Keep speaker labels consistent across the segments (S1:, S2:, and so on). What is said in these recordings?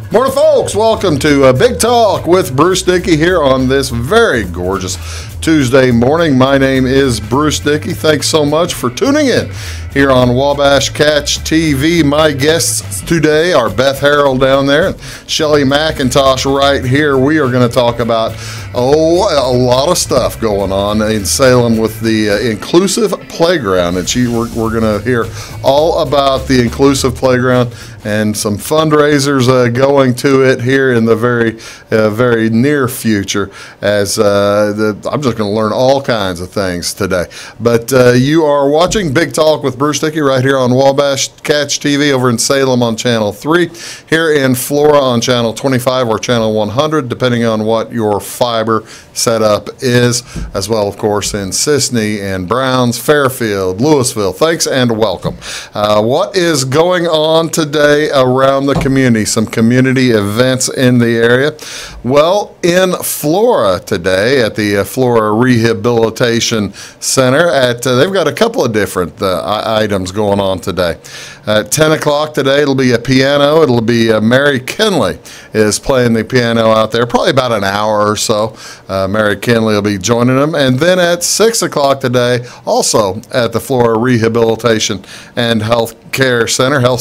S1: Morning, folks. Welcome to Big Talk with Bruce Dickey here on this very gorgeous Tuesday morning. My name is Bruce Dickey. Thanks so much for tuning in here on Wabash Catch TV. My guests today are Beth Harrell down there and Shelli McIntosh right here. We are going to talk about a lot of stuff going on in Salem with the inclusive playground. And we're going to hear all about the inclusive playground and some fundraisers going to it here in the very near future. As I'm just going to learn all kinds of things today. But you are watching Big Talk with Bruce Dickey right here on Wabash Catch TV over in Salem on Channel 3, here in Flora on Channel 25 or Channel 100, depending on what your fiber setup is, as well, of course, in Sisney and Browns, Fairfield, Louisville. Thanks and welcome. What is going on today around the community? Some community events in the area. Well, in Flora today at the Flora Rehabilitation Center, they've got a couple of different items going on today. At 10 o'clock today, it'll be a piano. It'll be Mary Kinley is playing the piano out there, probably about an hour or so. Mary Kinley will be joining them. And then at 6 o'clock today, also at the Flora Rehabilitation and Health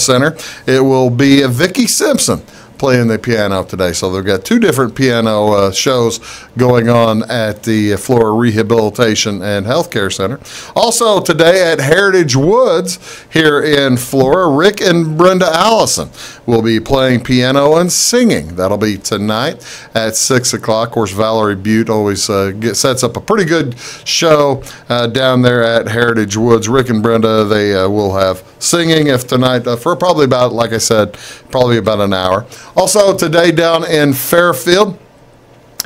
S1: Center, it will be Vicki Simpson playing the piano today. So they've got two different piano shows going on at the Flora Rehabilitation and Healthcare Center. Also today at Heritage Woods here in Flora, Rick and Brenda Allison will be playing piano and singing. That'll be tonight at 6 o'clock. Of course, Valerie Butte always sets up a pretty good show down there at Heritage Woods. Rick and Brenda, they will have singing tonight for probably about, like I said, probably about an hour. Also today down in Fairfield,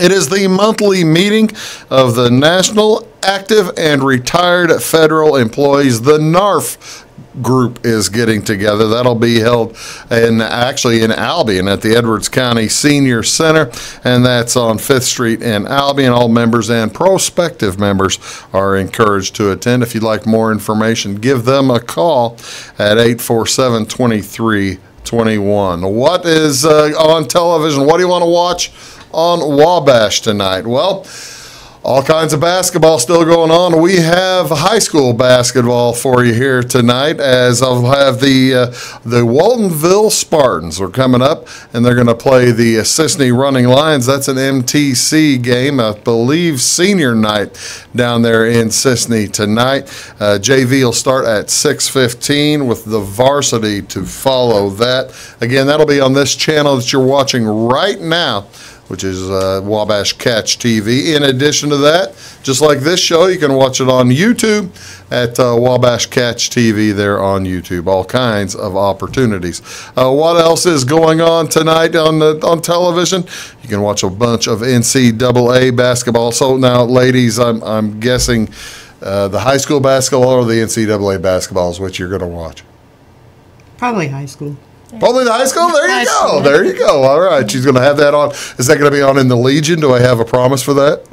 S1: it is the monthly meeting of the National Active and Retired Federal Employees. The NARF group is getting together. That'll be held in Albion at the Edwards County Senior Center, and that's on 5th Street in Albion. All members and prospective members are encouraged to attend. If you'd like more information, give them a call at 847-2321. What is on television? What do you want to watch on Wabash tonight? Well, all kinds of basketball still going on. We have high school basketball for you here tonight, as I'll have the Waltonville Spartans are coming up, and they're going to play the Sisney Running Lions. That's an MTC game, I believe, senior night down there in Sisney tonight. JV will start at 6:15 with the varsity to follow that. Again, that'll be on this channel that you're watching right now, which is Wabash Catch TV. In addition to that, just like this show, you can watch it on YouTube at Wabash Catch TV there on YouTube. All kinds of opportunities. What else is going on tonight on television? You can watch a bunch of NCAA basketball. So now, ladies, I'm guessing the high school basketball or the NCAA basketball is what you're going to watch?
S2: Probably high school.
S1: Probably the high school? There you go. There you go. All right. She's going to have that on. Is that going to be on in the Legion? Do I have a promise for that?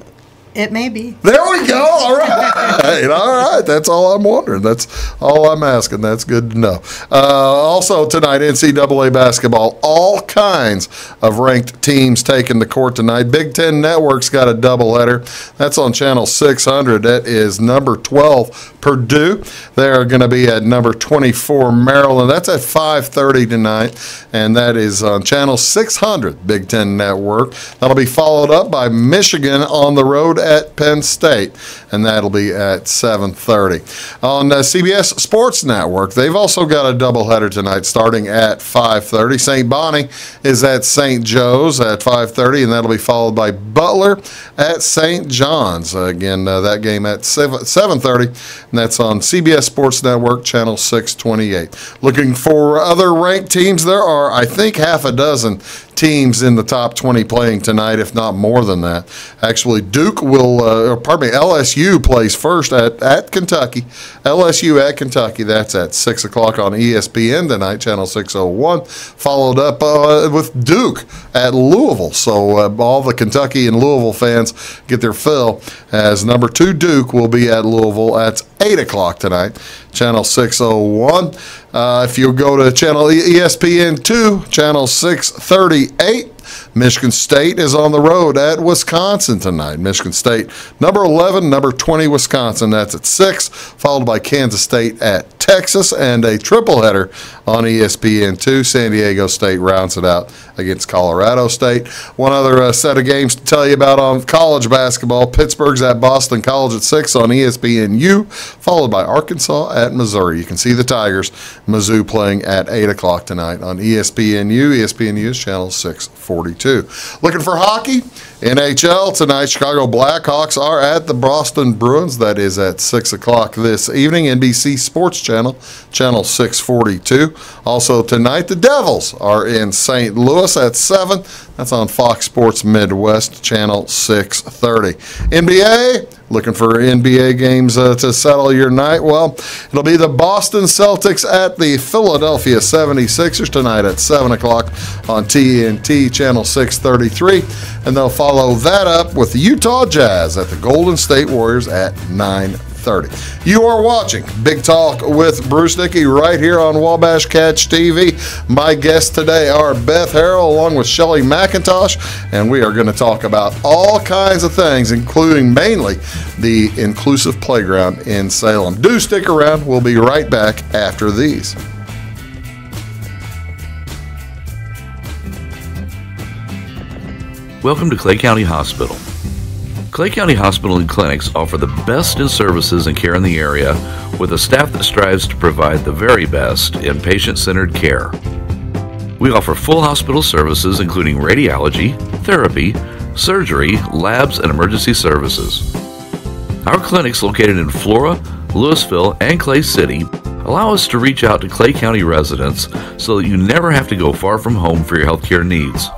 S2: It may be.
S1: There we go. All right. All right. That's all I'm wondering. That's all I'm asking. That's good to know. Also tonight, NCAA basketball. All kinds of ranked teams taking the court tonight. Big Ten Network's got a doubleheader. That's on Channel 600. That is number 12, Purdue. They're going to be at number 24, Maryland. That's at 5:30 tonight, and that is on Channel 600, Big Ten Network. That'll be followed up by Michigan on the road at Penn State, and that'll be at 7:30. On CBS Sports Network, they've also got a doubleheader tonight starting at 5:30. St. Bonnie is at St. Joe's at 5:30, and that'll be followed by Butler at St. John's. Again, that game at 7:30, and that's on CBS Sports Network, Channel 628. Looking for other ranked teams, there are, I think, half a dozen teams in the top 20 playing tonight, if not more than that. Actually, Duke will, LSU plays first at Kentucky. LSU at Kentucky, that's at 6 o'clock on ESPN tonight, Channel 601, followed up with Duke at Louisville. So all the Kentucky and Louisville fans get their fill, as number 2 Duke will be at Louisville at 8 o'clock tonight, Channel 601. If you go to channel ESPN2, channel 638, Michigan State is on the road at Wisconsin tonight. Michigan State, number 11, number 20, Wisconsin. That's at 6, followed by Kansas State at Texas, and a triple header on ESPN2. San Diego State rounds it out against Colorado State. One other set of games to tell you about on college basketball. Pittsburgh's at Boston College at 6 on ESPNU, followed by Arkansas at Missouri. You can see the Tigers, Mizzou, playing at 8 o'clock tonight on ESPNU. ESPNU is channel 642. Looking for hockey? NHL tonight. Chicago Blackhawks are at the Boston Bruins. That is at 6 o'clock this evening. NBC Sports Channel, channel 642. Also tonight, the Devils are in St. Louis at 7. That's on Fox Sports Midwest, channel 630. NBA, looking for NBA games to settle your night? Well, it'll be the Boston Celtics at the Philadelphia 76ers tonight at 7 o'clock on TNT, channel 633. And they'll follow that up with the Utah Jazz at the Golden State Warriors at 9:30. You are watching Big Talk with Bruce Dickey right here on Wabash Catch TV. My guests today are Beth Harrell along with Shelli McIntosh, and we are going to talk about all kinds of things, including mainly the inclusive playground in Salem. Do stick around. We'll be right back after these.
S3: Welcome to Clay County Hospital. Clay County Hospital and Clinics offer the best in services and care in the area with a staff that strives to provide the very best in patient-centered care. We offer full hospital services including radiology, therapy, surgery, labs, and emergency services. Our clinics located in Flora, Louisville, and Clay City allow us to reach out to Clay County residents so that you never have to go far from home for your healthcare needs.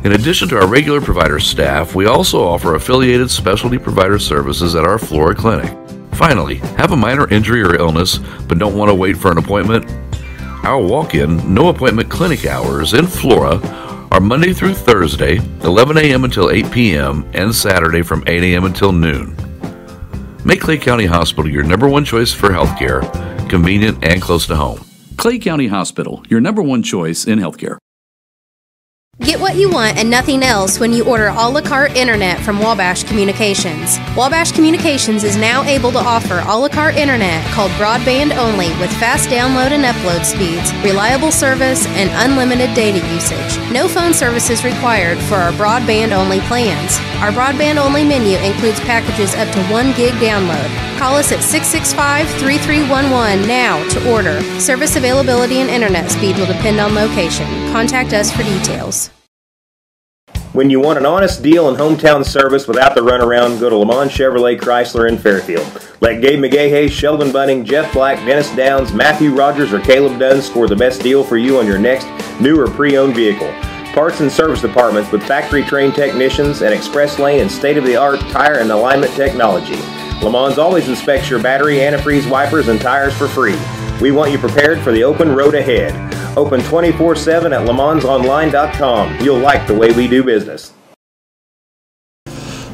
S3: In addition to our regular provider staff, we also offer affiliated specialty provider services at our Flora clinic. Finally, have a minor injury or illness but don't want to wait for an appointment? Our walk-in, no appointment clinic hours in Flora are Monday through Thursday, 11 a.m. until 8 p.m., and Saturday from 8 a.m. until noon. Make Clay County Hospital your number one choice for healthcare, convenient and close to home.
S4: Clay County Hospital, your number one choice in healthcare.
S5: Get what you want and nothing else when you order a la carte internet from Wabash Communications. Wabash Communications is now able to offer a la carte internet called broadband only with fast download and upload speeds, reliable service, and unlimited data usage. No phone service is required for our broadband only plans. Our broadband only menu includes packages up to 1 gig download. Call us at 665-3311 now to order. Service availability and internet speed will depend on location. Contact us for details.
S6: When you want an honest deal and hometown service without the runaround, go to Lamont Chevrolet Chrysler in Fairfield. Let Gabe McGahey, Sheldon Bunning, Jeff Black, Dennis Downs, Matthew Rogers, or Caleb Dunn score the best deal for you on your next new or pre-owned vehicle. Parts and service departments with factory-trained technicians and express lane and state-of-the-art tire and alignment technology. Lamont always inspects your battery, antifreeze, wipers, and tires for free. We want you prepared for the open road ahead. Open 24/7 at LeMansOnline.com. You'll like the way we do business.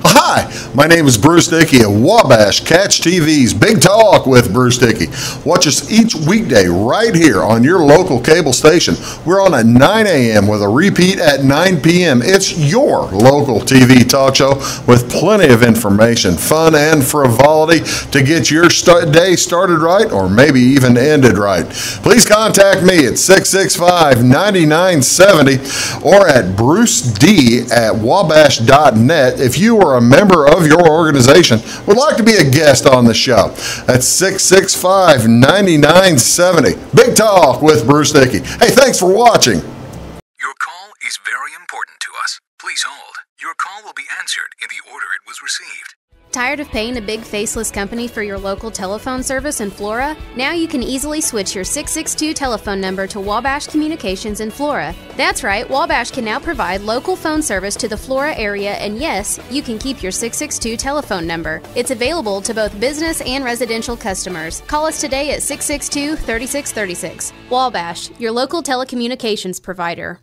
S1: Hi, my name is Bruce Dickey at Wabash Catch TV's Big Talk with Bruce Dickey. Watch us each weekday right here on your local cable station. We're on at 9 a.m. with a repeat at 9 p.m. It's your local TV talk show with plenty of information, fun, and frivolity to get your day started right or maybe even ended right. Please contact me at 665-9970 or at bruced@wabash.net if you are a member of your organization would like to be a guest on the show. That's 665-9970. Big Talk with Bruce Dickey. Hey, thanks for watching.
S7: Your call is very important to us. Please hold. Your call will be answered in the order it was received.
S5: Tired of paying a big faceless company for your local telephone service in Flora? Now you can easily switch your 662 telephone number to Wabash Communications in Flora. That's right, Wabash can now provide local phone service to the Flora area, and yes, you can keep your 662 telephone number. It's available to both business and residential customers. Call us today at 662-3636. Wabash, your local telecommunications provider.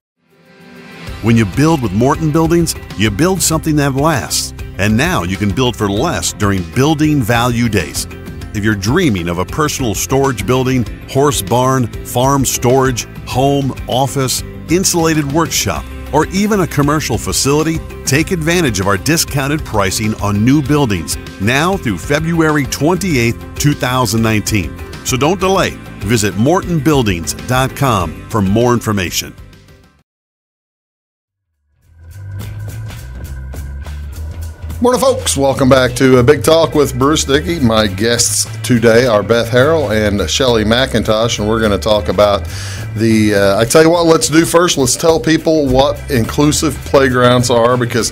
S8: When you build with Morton Buildings, you build something that lasts. And now you can build for less during Building Value Days. If you're dreaming of a personal storage building, horse barn, farm storage, home, office, insulated workshop, or even a commercial facility, take advantage of our discounted pricing on new buildings now through February 28, 2019. So don't delay. Visit MortonBuildings.com for more information.
S1: Morning, folks. Welcome back to Big Talk with Bruce Dickey. My guests today are Beth Harrell and Shelli McIntosh, and we're going to talk about I tell you what, let's do first. Let's tell people what inclusive playgrounds are, because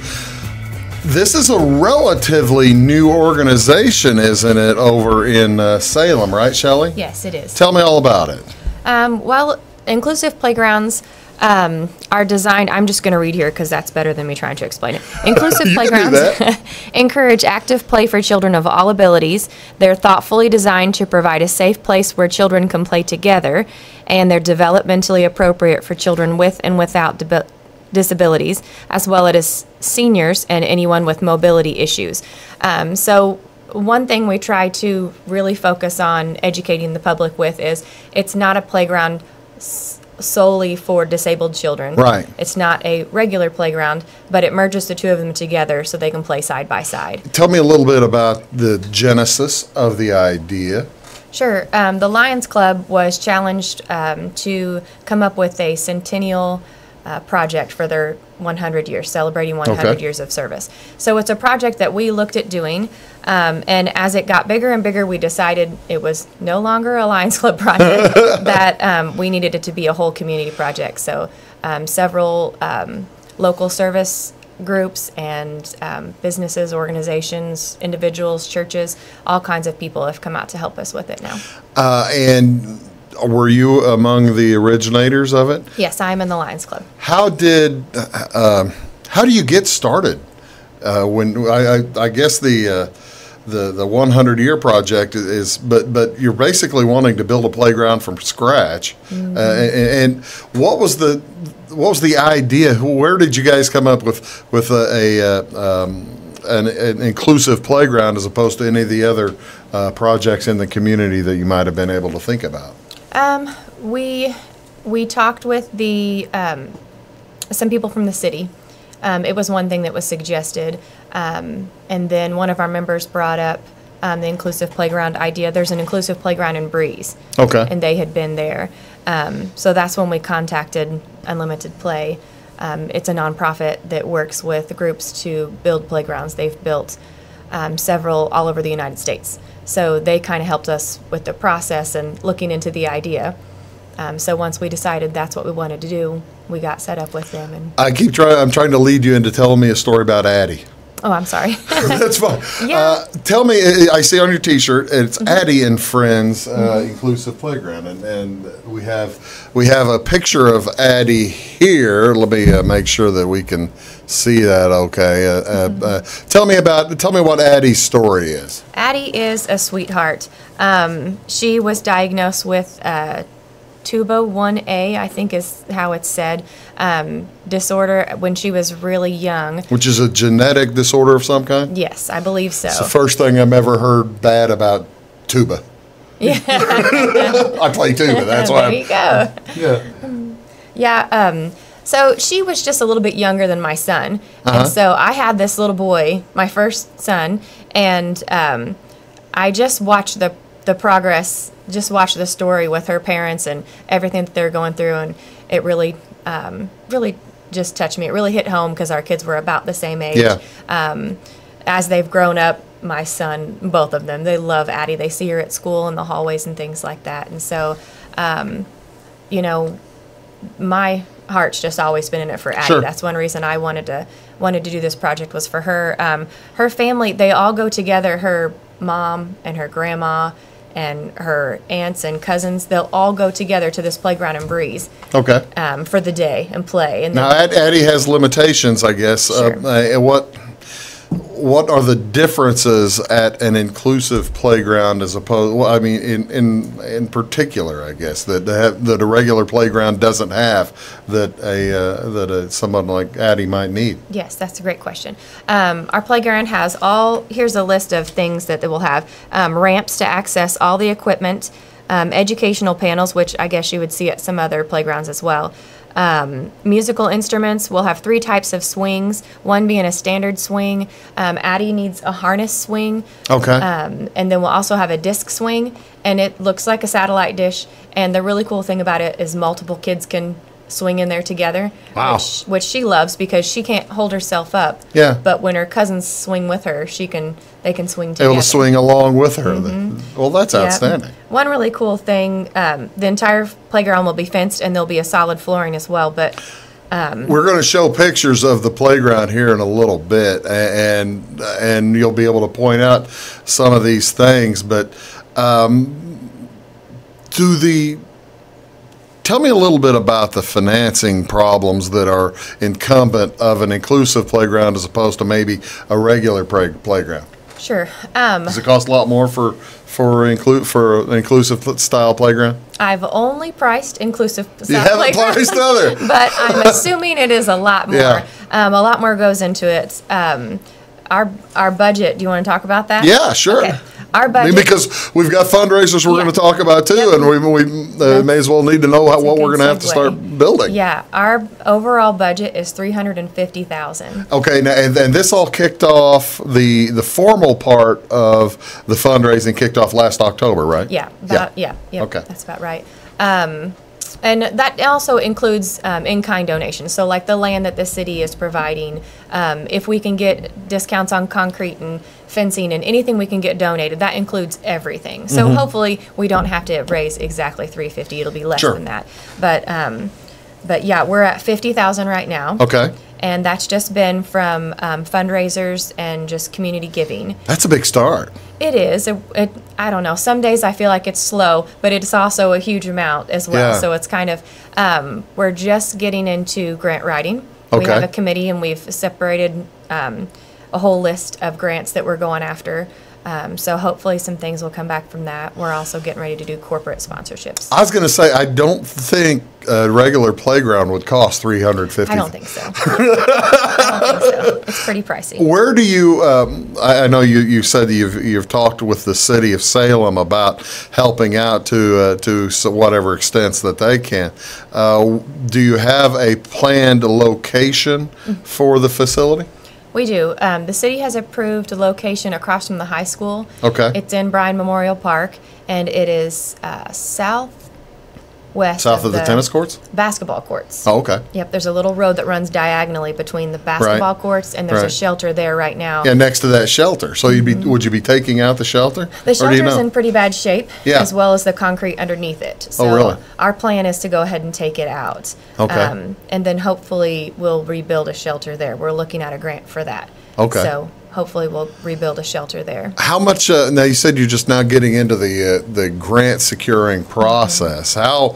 S1: this is a relatively new organization, isn't it, over in Salem, right, Shelli?
S9: Yes, it is.
S1: Tell me all about it.
S9: Well, inclusive playgrounds are designed, I'm just going to read here because that's better than me trying to explain it. Inclusive playgrounds encourage active play for children of all abilities. They're thoughtfully designed to provide a safe place where children can play together, and they're developmentally appropriate for children with and without disabilities, as well as seniors and anyone with mobility issues. So one thing we try to really focus on educating the public with is it's not a playground solely for disabled children.
S1: Right.
S9: It's not a regular playground, but it merges the two of them together so they can play side by side.
S1: Tell me a little bit about the genesis of the idea.
S9: Sure. The Lions Club was challenged to come up with a centennial project for their 100 years, celebrating 100 years of service. So it's a project that we looked at doing, and as it got bigger and bigger, we decided it was no longer a Lions Club project, that we needed it to be a whole community project. So several local service groups and businesses, organizations, individuals, churches, all kinds of people have come out to help us with it now. And
S1: were you among the originators of it?
S9: Yes, I'm in the Lions Club.
S1: How do you get started? When I guess the 100-year project is, but you're basically wanting to build a playground from scratch. Mm-hmm. And what was the idea? Where did you guys come up with an inclusive playground as opposed to any of the other projects in the community that you might have been able to think about?
S9: We talked with some people from the city. It was one thing that was suggested, and then one of our members brought up the inclusive playground idea. There's an inclusive playground in Breeze, and they had been there. So that's when we contacted Unlimited Play. It's a nonprofit that works with groups to build playgrounds. They've built several all over the United States. So they kind of helped us with the process and looking into the idea. So once we decided that's what we wanted to do, we got set up with them. And
S1: I'm trying to lead you into telling me a story about Addie.
S9: Oh, I'm sorry.
S1: That's fine.
S9: Yeah.
S1: Tell me, I see on your T-shirt, it's Addie and Friends Inclusive Playground, and we have a picture of Addie here. Let me make sure that we can see that. Okay. Tell me what Addie's story is.
S9: Addie is a sweetheart. She was diagnosed with Tuba 1A, I think is how it's said, disorder when she was really young.
S1: Which is a genetic disorder of some kind?
S9: Yes, I believe so.
S1: It's the first thing I've ever heard bad about tuba.
S9: Yeah.
S1: I play tuba, that's why.
S9: There you go. Yeah. So she was just a little bit younger than my son. And so I had this little boy, my first son, and I just watched the progress, just watch the story with her parents and everything that they're going through, and it really just touched me. It really hit home because our kids were about the same age. Yeah. As they've grown up, my son, both of them, they love Addie. They see her at school in the hallways and things like that. And so, my heart's just always been in it for Addie. Sure. That's one reason I wanted to do this project was for her. Her family, they all go together. Her mom and her grandma and her aunts and cousins, they'll all go together to this playground in Breeze. Okay. For the day and play. And
S1: now, Addie has limitations, I guess.
S9: Sure.
S1: what are the differences at an inclusive playground as opposed? Well, I mean, in particular, I guess that a regular playground doesn't have that someone like Addie might need.
S9: Yes, that's a great question. Our playground has here's a list of things that they will have: ramps to access all the equipment, educational panels, which I guess you would see at some other playgrounds as well. Musical instruments. We'll have 3 types of swings, one being a standard swing. Addie needs a harness swing.
S1: Okay.
S9: And then we'll also have a disc swing, and it looks like a satellite dish. And the really cool thing about it is multiple kids can swing in there together.
S1: Wow.
S9: Which she loves because she can't hold herself up.
S1: Yeah.
S9: But when her cousins swing with her, they can swing together.
S1: Able to swing along with her. Well, that's outstanding.
S9: One really cool thing, the entire playground will be fenced, and there'll be a solid flooring as well. But
S1: we're going to show pictures of the playground here in a little bit, and you'll be able to point out some of these things. But tell me a little bit about the financing problems that are incumbent of an inclusive playground as opposed to maybe a regular playground.
S9: Sure.
S1: Does it cost a lot more for an inclusive style playground?
S9: I've only priced inclusive style
S1: You haven't
S9: playground,
S1: priced other.
S9: but I'm assuming it is a lot more.
S1: Yeah.
S9: A lot more goes into it. Our budget. Do you want to talk about that?
S1: Yeah, sure.
S9: Okay. Our
S1: I
S9: budget.
S1: mean, because we've got fundraisers we're going to talk about too,
S9: Yep.
S1: and we may as well need to know what we're going to have to start building.
S9: Yeah, our overall budget is $350,000.
S1: Okay, now and this all kicked off the formal part of the fundraising kicked off last October, right?
S9: Yeah.
S1: Okay.
S9: That's about right. And that also includes in-kind donations. So like the land that the city is providing, if we can get discounts on concrete and fencing and anything we can get donated, that includes everything. So hopefully we don't have to raise exactly $350. It'll be less than that. But yeah, we're at $50,000 right now.
S1: Okay.
S9: And that's just been from fundraisers and just community giving.
S1: That's a big start.
S9: It is. I don't know. Some days I feel like it's slow, but it's also a huge amount as well.
S1: Yeah.
S9: So it's kind of, we're just getting into grant writing.
S1: Okay.
S9: We have a committee, and we've separated a whole list of grants that we're going after. So hopefully some things will come back from that. We're also getting ready to do corporate sponsorships.
S1: I was going to say, I don't think a regular playground would cost $350,000.
S9: I don't think so. I don't think so. It's pretty pricey.
S1: Where do you? I know you said that you've talked with the city of Salem about helping out to whatever extents that they can. Do you have a planned location for the facility?
S9: We do. The city has approved a location across from the high school.
S1: Okay.
S9: It's in Bryan Memorial Park, and it is southwest
S1: South of the tennis courts?
S9: Basketball courts.
S1: Oh, okay.
S9: Yep, there's a little road that runs diagonally between the basketball courts, and there's a shelter there right now.
S1: Yeah, next to that shelter. So would you be taking out the shelter?
S9: The shelter's in pretty bad shape,
S1: Yeah.
S9: as well as the concrete underneath it. So
S1: really?
S9: our plan is to go ahead and take it out.
S1: Okay.
S9: And then hopefully we'll rebuild a shelter there. We're looking at a grant for that.
S1: Okay.
S9: So hopefully we'll rebuild a shelter there.
S1: How much? Now you said you're just now getting into the grant securing process. How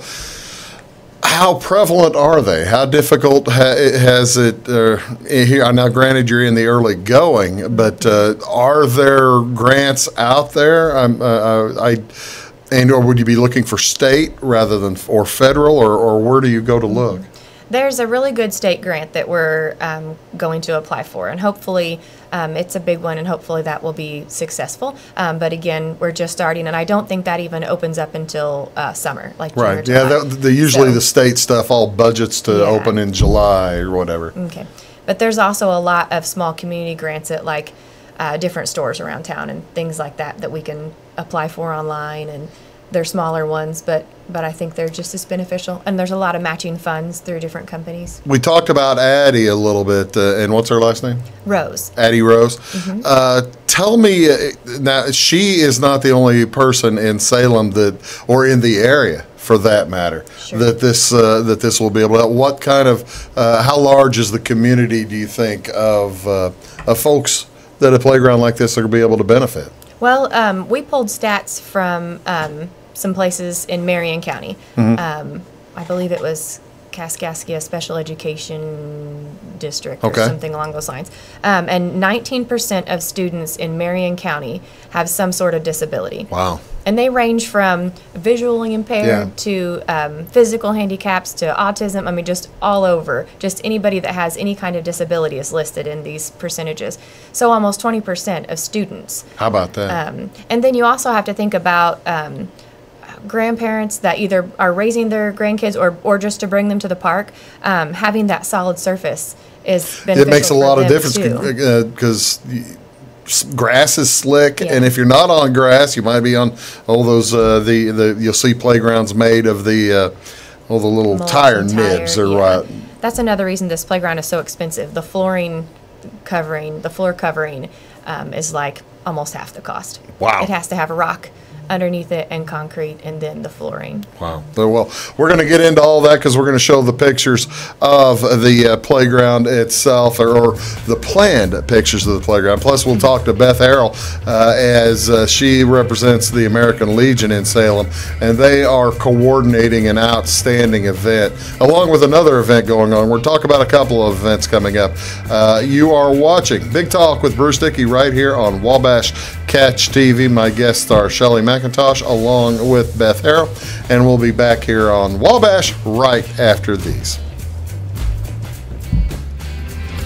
S1: prevalent are they? How difficult has it here? Now, granted, you're in the early going, but are there grants out there? Or would you be looking for state rather than or federal, or where do you go to look?
S9: There's a really good state grant that we're going to apply for, and hopefully it's a big one, and hopefully that will be successful. But again, we're just starting, and I don't think that even opens up until summer, like June or July.
S1: Yeah, usually the state stuff all budgets to open in July or whatever.
S9: Okay, but there's also a lot of small community grants at like different stores around town and things like that we can apply for online, and they're smaller ones, but I think they're just as beneficial. And there's a lot of matching funds through different companies.
S1: We talked about Addie a little bit, and what's her last name?
S9: Rose.
S1: Addie Rose. Tell me, now she is not the only person in Salem or in the area for that matter, that this will be able to help. What kind of, how large is the community, do you think, of folks that a playground like this are going to be able to benefit?
S9: Well, we pulled stats from some places in Marion County. I believe it was Kaskaskia Special Education district or something along those lines. And 19% of students in Marion County have some sort of disability.
S1: Wow.
S9: And they range from visually impaired to physical handicaps to autism. I mean, just all over. Just anybody that has any kind of disability is listed in these percentages. So almost 20% of students.
S1: How about that?
S9: And then you also have to think about grandparents that either are raising their grandkids or just to bring them to the park. Having that solid surface is beneficial.
S1: It makes a lot of difference
S9: because
S1: grass is slick, and if you're not on grass, you might be on those you'll see playgrounds made of the little tire nibs or what.
S9: That's another reason this playground is so expensive. The floor covering is like almost half the cost.
S1: Wow.
S9: It has to have a rock underneath it and concrete and then the flooring.
S1: Wow. Well, we're going to get into all that because we're going to show the pictures of the playground itself or the planned pictures of the playground. Plus, we'll talk to Beth Harrell as she represents the American Legion in Salem, and they are coordinating an outstanding event along with another event going on. We'll talk about a couple of events coming up. You are watching Big Talk with Bruce Dickey right here on Wabash Catch TV. My guest star Shelli McIntosh along with Beth Harrell, and we'll be back here on Wabash right after these.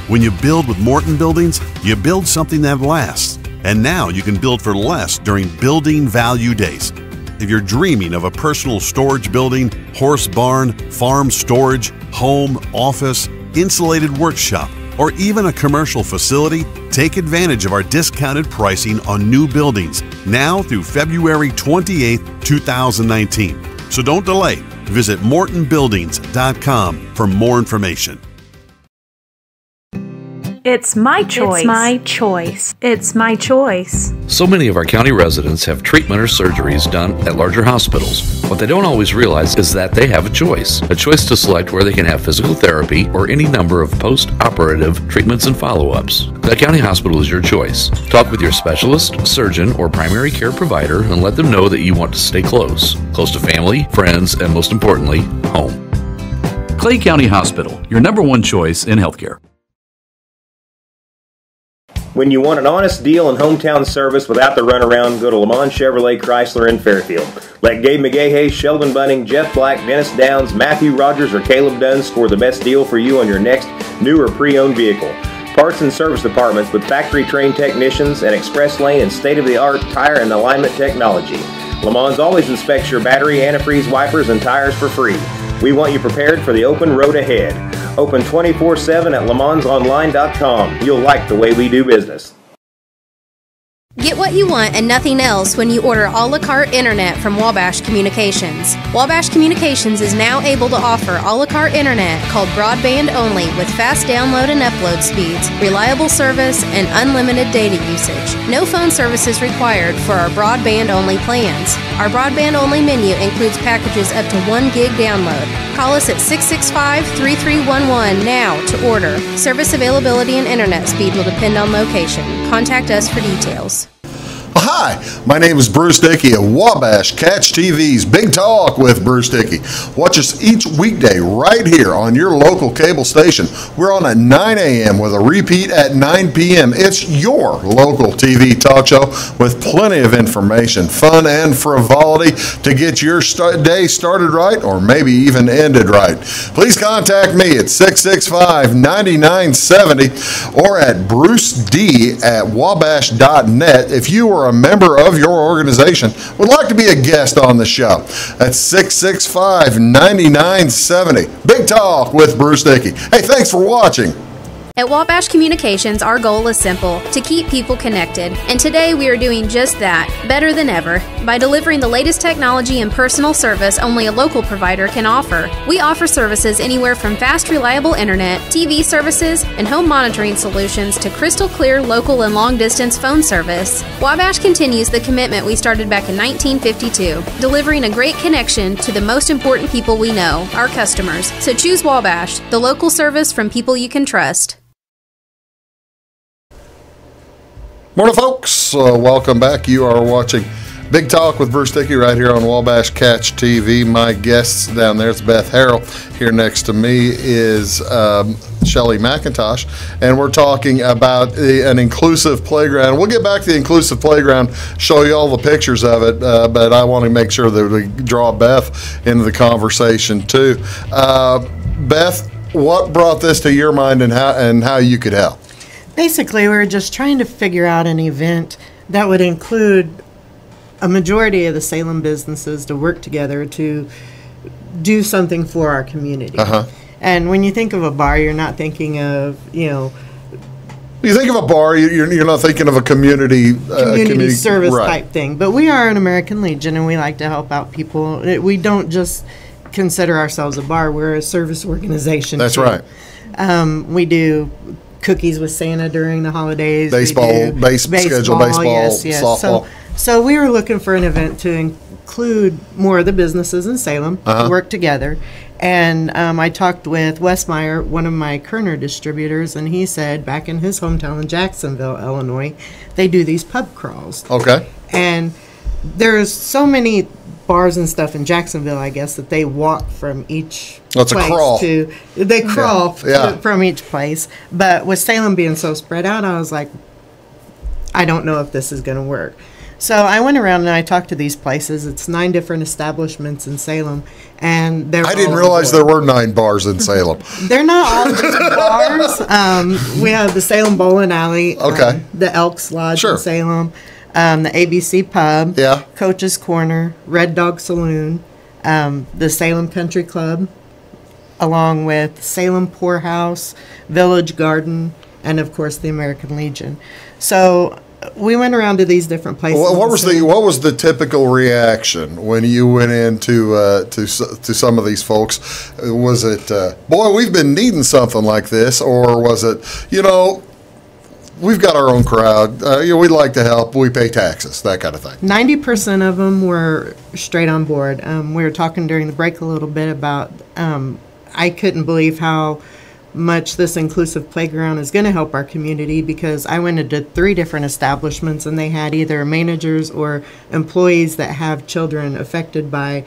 S8: When you build with Morton Buildings, you build something that lasts. And now you can build for less during Building Value Days. If you're dreaming of a personal storage building, horse barn, farm storage, home, office, insulated workshop, or even a commercial facility, take advantage of our discounted pricing on new buildings now through February 28, 2019. So don't delay. Visit mortonbuildings.com for more information.
S10: It's my choice. It's my choice. It's my choice.
S3: So many of our county residents have treatment or surgeries done at larger hospitals. What they don't always realize is that they have a choice to select where they can have physical therapy or any number of post-operative treatments and follow-ups. The county hospital is your choice. Talk with your specialist, surgeon, or primary care provider and let them know that you want to stay close to family, friends, and most importantly, home.
S4: Clay County Hospital, your #1 choice in healthcare.
S6: When you want an honest deal and hometown service without the runaround, go to Lamont Chevrolet Chrysler in Fairfield. Let Gabe McGahey, Sheldon Bunning, Jeff Black, Dennis Downs, Matthew Rogers, or Caleb Dunn score the best deal for you on your next new or pre-owned vehicle. Parts and service departments with factory-trained technicians and express lane and state-of-the-art tire and alignment technology. Lamont always inspects your battery, antifreeze, wipers, and tires for free. We want you prepared for the open road ahead. Open 24/7 at LeMansOnline.com. You'll like the way we do business.
S5: Get what you want and nothing else when you order a la carte internet from Wabash Communications. Wabash Communications is now able to offer a la carte internet called broadband only with fast download and upload speeds, reliable service, and unlimited data usage. No phone service is required for our broadband only plans. Our broadband only menu includes packages up to 1 gig download. Call us at 665-3311 now to order. Service availability and internet speed will depend on location. Contact us for details.
S1: Hi, my name is Bruce Dickey of Wabash Catch TV's Big Talk with Bruce Dickey. Watch us each weekday right here on your local cable station. We're on at 9 a.m. with a repeat at 9 p.m. It's your local TV talk show with plenty of information, fun, and frivolity to get your day started right or maybe even ended right. Please contact me at 665-9970 or at bruced@wabash.net if you are a member of your organization would like to be a guest on the show. That's 665-9970. Big Talk with Bruce Dickey. Hey, thanks for watching.
S5: At Wabash Communications, our goal is simple, to keep people connected. And today we are doing just that, better than ever, by delivering the latest technology and personal service only a local provider can offer. We offer services anywhere from fast, reliable internet, TV services, and home monitoring solutions to crystal clear local and long-distance phone service. Wabash continues the commitment we started back in 1952, delivering a great connection to the most important people we know, our customers. So choose Wabash, the local service from people you can trust.
S1: Morning, folks. Welcome back. You are watching Big Talk with Bruce Dickey right here on Wabash Catch TV. My guests down there is Beth Harrell. Here next to me is Shelli McIntosh, and we're talking about an inclusive playground. We'll get back to the inclusive playground, show you all the pictures of it, but I want to make sure that we draw Beth into the conversation too. Beth, what brought this to your mind, and how you could help?
S2: Basically, we were just trying to figure out an event that would include a majority of the Salem businesses to work together to do something for our community. And when you think of a bar, you're not thinking of, you think of a bar, you're not thinking of a community service
S1: right.
S2: type thing. But we are an American Legion, and we like to help out people. We don't just consider ourselves a bar. We're a service organization.
S1: That's
S2: too.
S1: right.
S2: We do cookies with Santa during the holidays.
S1: Baseball, schedule baseball,
S2: yes.
S1: softball.
S2: So we were looking for an event to include more of the businesses in Salem to work together. And I talked with Wes Meyer, one of my Kerner distributors, and he said back in his hometown in Jacksonville, Illinois, they do these pub crawls.
S1: Okay.
S2: And there's so many bars and stuff in Jacksonville, I guess, that they walk from each
S1: That's
S2: place
S1: a crawl.
S2: they crawl
S1: Yeah.
S2: from each place. But with Salem being so spread out, I was like, I don't know if this is going to work. So I went around and I talked to these places. It's 9 different establishments in Salem, and
S1: I didn't realize there were 9 bars in Salem.
S2: They're not all just bars. We have the Salem Bowling Alley,
S1: Okay.
S2: the Elks Lodge
S1: Sure.
S2: in Salem, the ABC Pub,
S1: Yeah.
S2: Coach's Corner, Red Dog Saloon, the Salem Country Club, along with Salem Poorhouse, Village Garden, and of course the American Legion. So we went around to these different places.
S1: What was the typical reaction when you went into to some of these folks? Was it, boy, we've been needing something like this, or was it, we've got our own crowd, we'd like to help, we pay taxes, that kind of thing?
S2: 90% of them were straight on board. We were talking during the break a little bit about I couldn't believe how much this inclusive playground is going to help our community, because I went into 3 different establishments and they had either managers or employees that have children affected by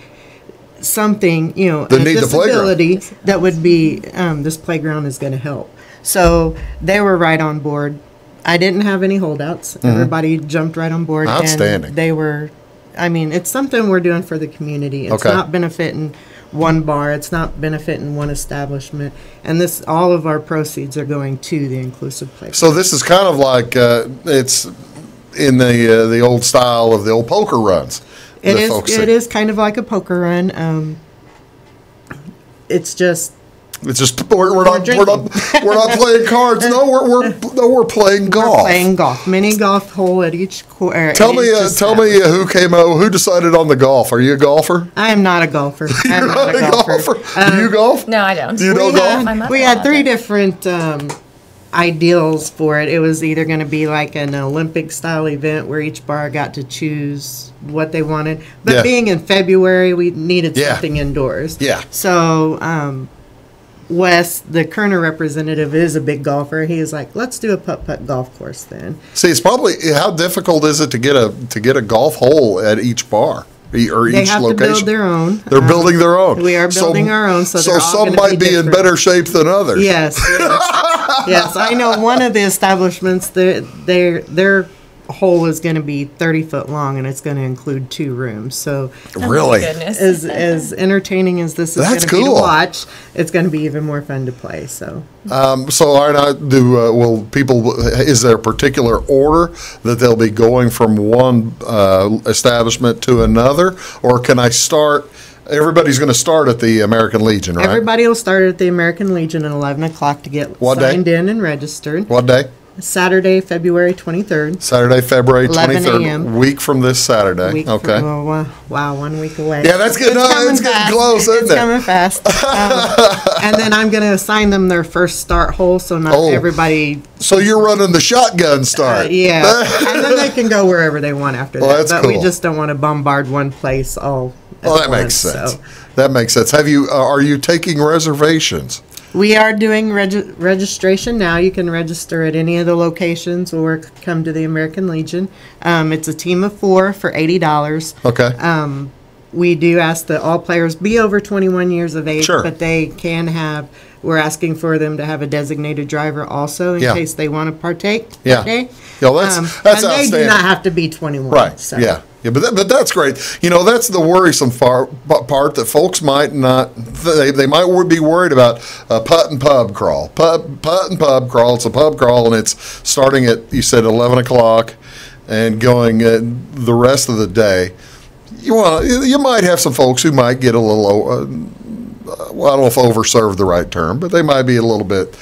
S2: something, a disability that would be this playground is going to help. So they were right on board. I didn't have any holdouts. Everybody jumped right on board.
S1: Outstanding.
S2: And they were, it's something we're doing for the community. It's not benefiting one bar, it's not benefiting one establishment, and all of our proceeds are going to the inclusive playground.
S1: So this is kind of like it's in the old style of the old poker runs.
S2: It is kind of like a poker run. It's just we're not playing cards. No, we're playing golf. We're playing golf. Mini golf hole at each corner.
S1: Tell me who decided on the golf. Are you a golfer?
S2: I am not a golfer.
S1: You're not a golfer. Do you golf?
S9: No, I don't.
S1: Do you know golf?
S2: We had 3 different ideals for it. It was either going to be like an Olympic style event where each bar got to choose what they wanted. But being in February, we needed something indoors.
S1: Yeah.
S2: So Wes, the Kerner representative, is a big golfer. He was like, let's do a putt-putt golf course then.
S1: See, it's probably, how difficult is it to get a golf hole at each bar? Or
S2: they
S1: each
S2: have
S1: location?
S2: To build their own.
S1: They're building their own.
S2: We are building our own, so
S1: some might be in better shape than others.
S2: Yes, yes. I know one of the establishments. Their hole is going to be 30 foot long, and it's going to include 2 rooms. So
S1: really,
S2: as entertaining as this is going to be to watch, it's going to be even more fun to play. So,
S1: will people? Is there a particular order that they'll be going from one establishment to another, or can I start? Everybody's going to start at the American Legion, right?
S2: Everybody will start at the American Legion at 11 o'clock to get signed in and registered.
S1: What day?
S2: Saturday, February 23rd.
S1: Saturday, February 23rd.
S2: 11 a.m.
S1: Week from this Saturday. Okay.
S2: Wow, 1 week away.
S1: Yeah, that's good. It's getting close, isn't it?
S2: It's coming fast. And then I'm going to assign them their first start hole, so not everybody.
S1: So you're running the shotgun start.
S2: Yeah. And then they can go wherever they want after that.
S1: That's
S2: but
S1: cool.
S2: we just don't want to bombard one place all.
S1: Well, that makes sense. That makes sense. Are you taking reservations?
S2: We are doing registration now. You can register at any of the locations or come to the American Legion. It's a team of 4 for $80.
S1: Okay.
S2: We do ask that all players be over 21 years of age,
S1: Sure.
S2: but they can have, we're asking for them to have a designated driver also in case they want to partake.
S1: Yeah.
S2: Okay?
S1: Yeah, that's
S2: and
S1: outstanding.
S2: they do not have to be 21.
S1: Right.
S2: So.
S1: Yeah. Yeah, but that's great. That's the worrisome part that folks might not. They might be worried about putt and pub crawl. Putt and pub crawl. It's a pub crawl, and it's starting at, you said, 11 o'clock and going the rest of the day. You might have some folks who might get a little. I don't know if overserved the right term, but they might be a little bit.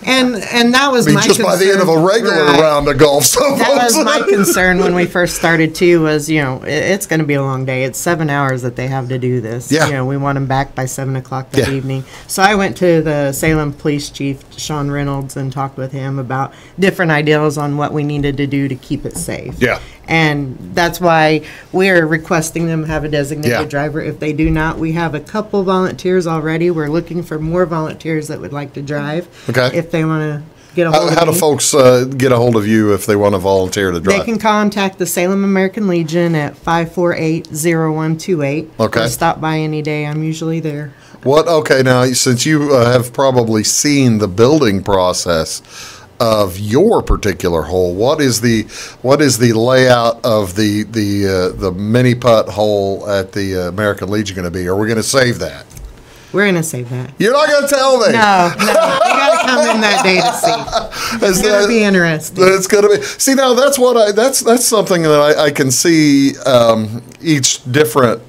S2: And that was my
S1: just
S2: concern.
S1: by the end of a regular round of golf.
S2: That was my concern when we first started too. Was it's going to be a long day. It's 7 hours that they have to do this.
S1: Yeah.
S2: We want them back by 7 o'clock that evening. So I went to the Salem Police Chief Sean Reynolds and talked with him about different ideas on what we needed to do to keep it safe.
S1: Yeah.
S2: And that's why we're requesting them have a designated driver. If they do not, we have a couple volunteers already. We're looking for more volunteers that would like to drive.
S1: Okay.
S2: If they want to get a hold of me.
S1: How do folks get a hold of you if they want to volunteer to drive?
S2: They can contact the Salem American Legion at 548-0128.
S1: Okay.
S2: Or stop by any day. I'm usually there.
S1: Okay, now, since you have probably seen the building process of your particular hole, what is the layout of the mini putt hole at the American Legion going to be? Are we going to save that?
S2: We're going to save that.
S1: You're not going to tell me?
S2: No. You got to come in that day to see. It's going to be interesting.
S1: It's going to be. See, now that's that's something that I can see each different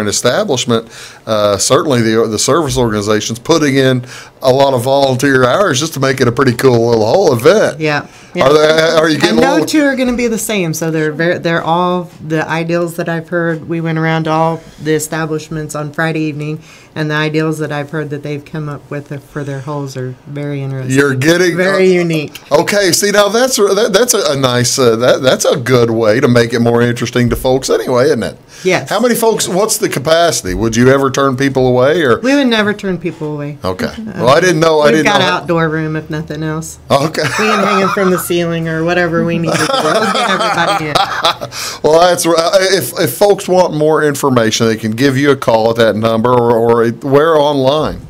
S1: establishment, certainly the service organizations, putting in a lot of volunteer hours just to make it a pretty cool little whole event.
S2: Yeah.
S1: Are you getting?
S2: No two are going to be the same. So they're all the ideals that I've heard. We went around to all the establishments on Friday evening, and the ideals that I've heard that they've come up with for their holes are very interesting.
S1: You're getting
S2: very unique.
S1: Okay, see now that's a nice that's a good way to make it more interesting to folks anyway, isn't it?
S2: Yes.
S1: How many folks? What's the capacity? Would you ever turn people away, or
S2: we would never turn people away?
S1: Okay. Well, I didn't know.
S2: We've got outdoor room if nothing else.
S1: Okay.
S2: We can hang them from the ceiling or whatever we need to do. We'll get everybody in.
S1: Well, that's if folks want more information, they can give you a call at that number or where online.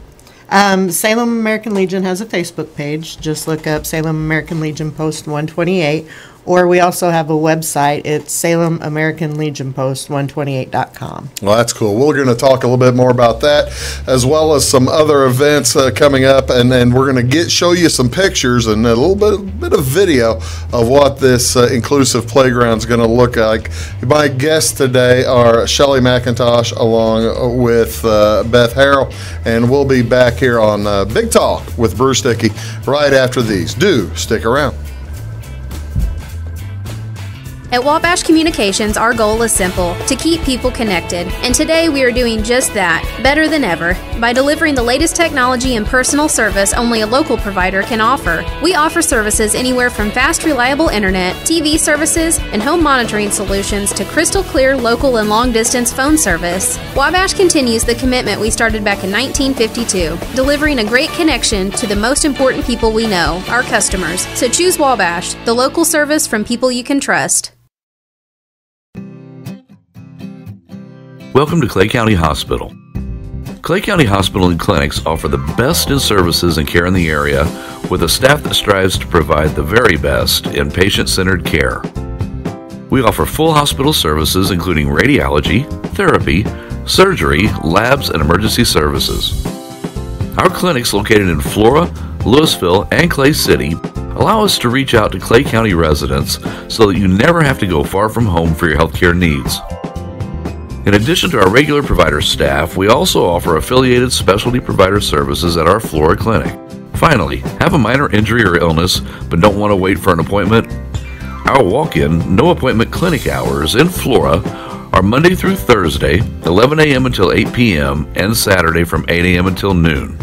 S2: Salem American Legion has a Facebook page. Just look up Salem American Legion Post 128. Or we also have a website. It's SalemAmericanLegionPost128.com.
S1: Well, that's cool. We're going to talk a little bit more about that, as well as some other events coming up, and we're going to show you some pictures and a little bit of video of what this inclusive playground is going to look like. My guests today are Shelli McIntosh along with Beth Harrell, and we'll be back here on Big Talk with Bruce Dickey right after these. Do stick around.
S5: At Wabash Communications, our goal is simple: to keep people connected. And today we are doing just that, better than ever, by delivering the latest technology and personal service only a local provider can offer. We offer services anywhere from fast, reliable internet, TV services, and home monitoring solutions to crystal clear local and long-distance phone service. Wabash continues the commitment we started back in 1952, delivering a great connection to the most important people we know, our customers. So choose Wabash, the local service from people you can trust.
S3: Welcome to Clay County Hospital. Clay County Hospital and Clinics offer the best in services and care in the area, with a staff that strives to provide the very best in patient-centered care. We offer full hospital services including radiology, therapy, surgery, labs, and emergency services. Our clinics located in Flora, Louisville, and Clay City allow us to reach out to Clay County residents so that you never have to go far from home for your healthcare needs. In addition to our regular provider staff, we also offer affiliated specialty provider services at our Flora clinic. Finally, have a minor injury or illness but don't want to wait for an appointment? Our walk-in, no-appointment clinic hours in Flora are Monday through Thursday, 11 a.m. until 8 p.m., and Saturday from 8 a.m. until noon.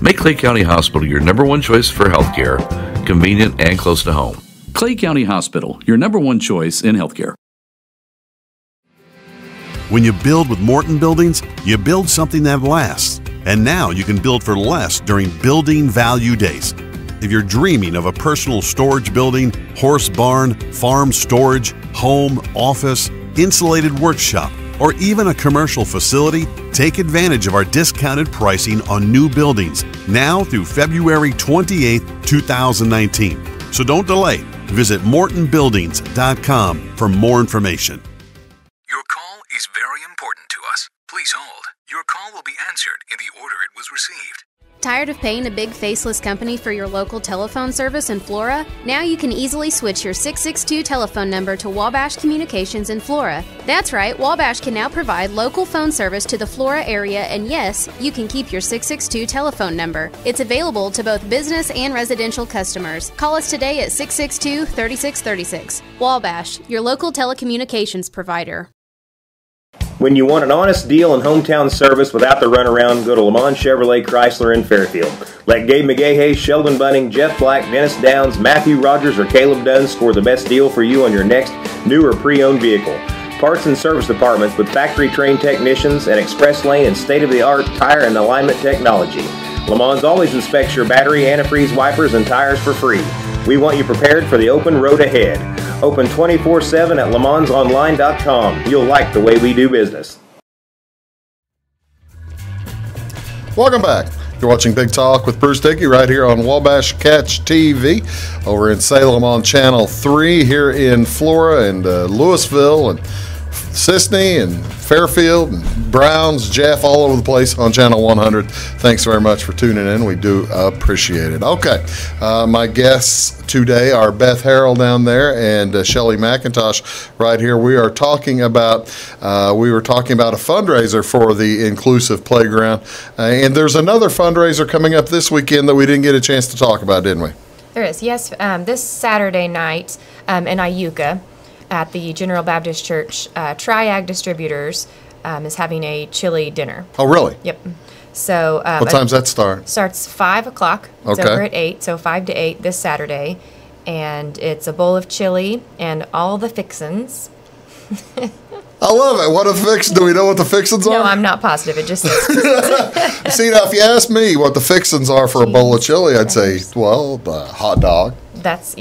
S3: Make Clay County Hospital your number one choice for healthcare, convenient and close to home.
S4: Clay County Hospital, your number one choice in healthcare.
S8: When you build with Morton Buildings, you build something that lasts. And now you can build for less during Building Value Days. If you're dreaming of a personal storage building, horse barn, farm storage, home, office, insulated workshop, or even a commercial facility, take advantage of our discounted pricing on new buildings now through February 28, 2019. So don't delay. Visit mortonbuildings.com for more information.
S7: Your call is very important to us. Please hold. Your call will be answered in the order it was received.
S5: Tired of paying a big faceless company for your local telephone service in Flora? Now you can easily switch your 662 telephone number to Wabash Communications in Flora. That's right, Wabash can now provide local phone service to the Flora area, and yes, you can keep your 662 telephone number. It's available to both business and residential customers. Call us today at 662-3636. Wabash, your local telecommunications provider.
S6: When you want an honest deal and hometown service without the runaround, go to Lamont Chevrolet Chrysler in Fairfield. Let Gabe McGahey, Sheldon Bunning, Jeff Black, Dennis Downs, Matthew Rogers, or Caleb Dunn score the best deal for you on your next new or pre-owned vehicle. Parts and service departments with factory-trained technicians and express lane and state-of-the-art tire and alignment technology. Lamont always inspects your battery, antifreeze, wipers, and tires for free. We want you prepared for the open road ahead. Open 24/7 at LeMansOnline.com. You'll like the way we do business.
S1: Welcome back. You're watching Big Talk with Bruce Dickey right here on Wabash Catch TV over in Salem on Channel 3 here in Flora and Louisville and Sisney and Fairfield and Browns, Jeff, all over the place on Channel 100. Thanks very much for tuning in. We do appreciate it. Okay, my guests today are Beth Harrell down there and Shelli McIntosh right here. We are talking about a fundraiser for the Inclusive Playground, and there's another fundraiser coming up this weekend that we didn't get a chance to talk about, didn't we?
S9: There is, yes. This Saturday night in Iuka, at the General Baptist Church, Triag Distributors is having a chili dinner.
S1: Oh, really?
S9: Yep. So
S1: what time's that start?
S9: Starts 5 o'clock. It's over at 8, so 5 to 8 this Saturday. And it's a bowl of chili and all the fixins.
S1: I love it. What are the fixins? Do we know what the fixins are?
S9: No, I'm not positive. It just says.
S1: See, now, if you ask me what the fixins are for a bowl of chili, I'd say, well, the hot dog.
S9: That's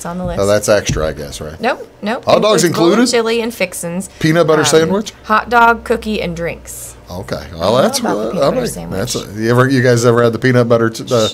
S9: on the list.
S1: Oh, that's extra, I guess, right?
S9: Nope.
S1: Hot dogs included?
S9: Bowl of chili and fixins.
S1: Peanut butter sandwich?
S9: Hot dog, cookie, and drinks.
S1: Okay, well that's
S9: really.
S1: You guys ever had the peanut butter?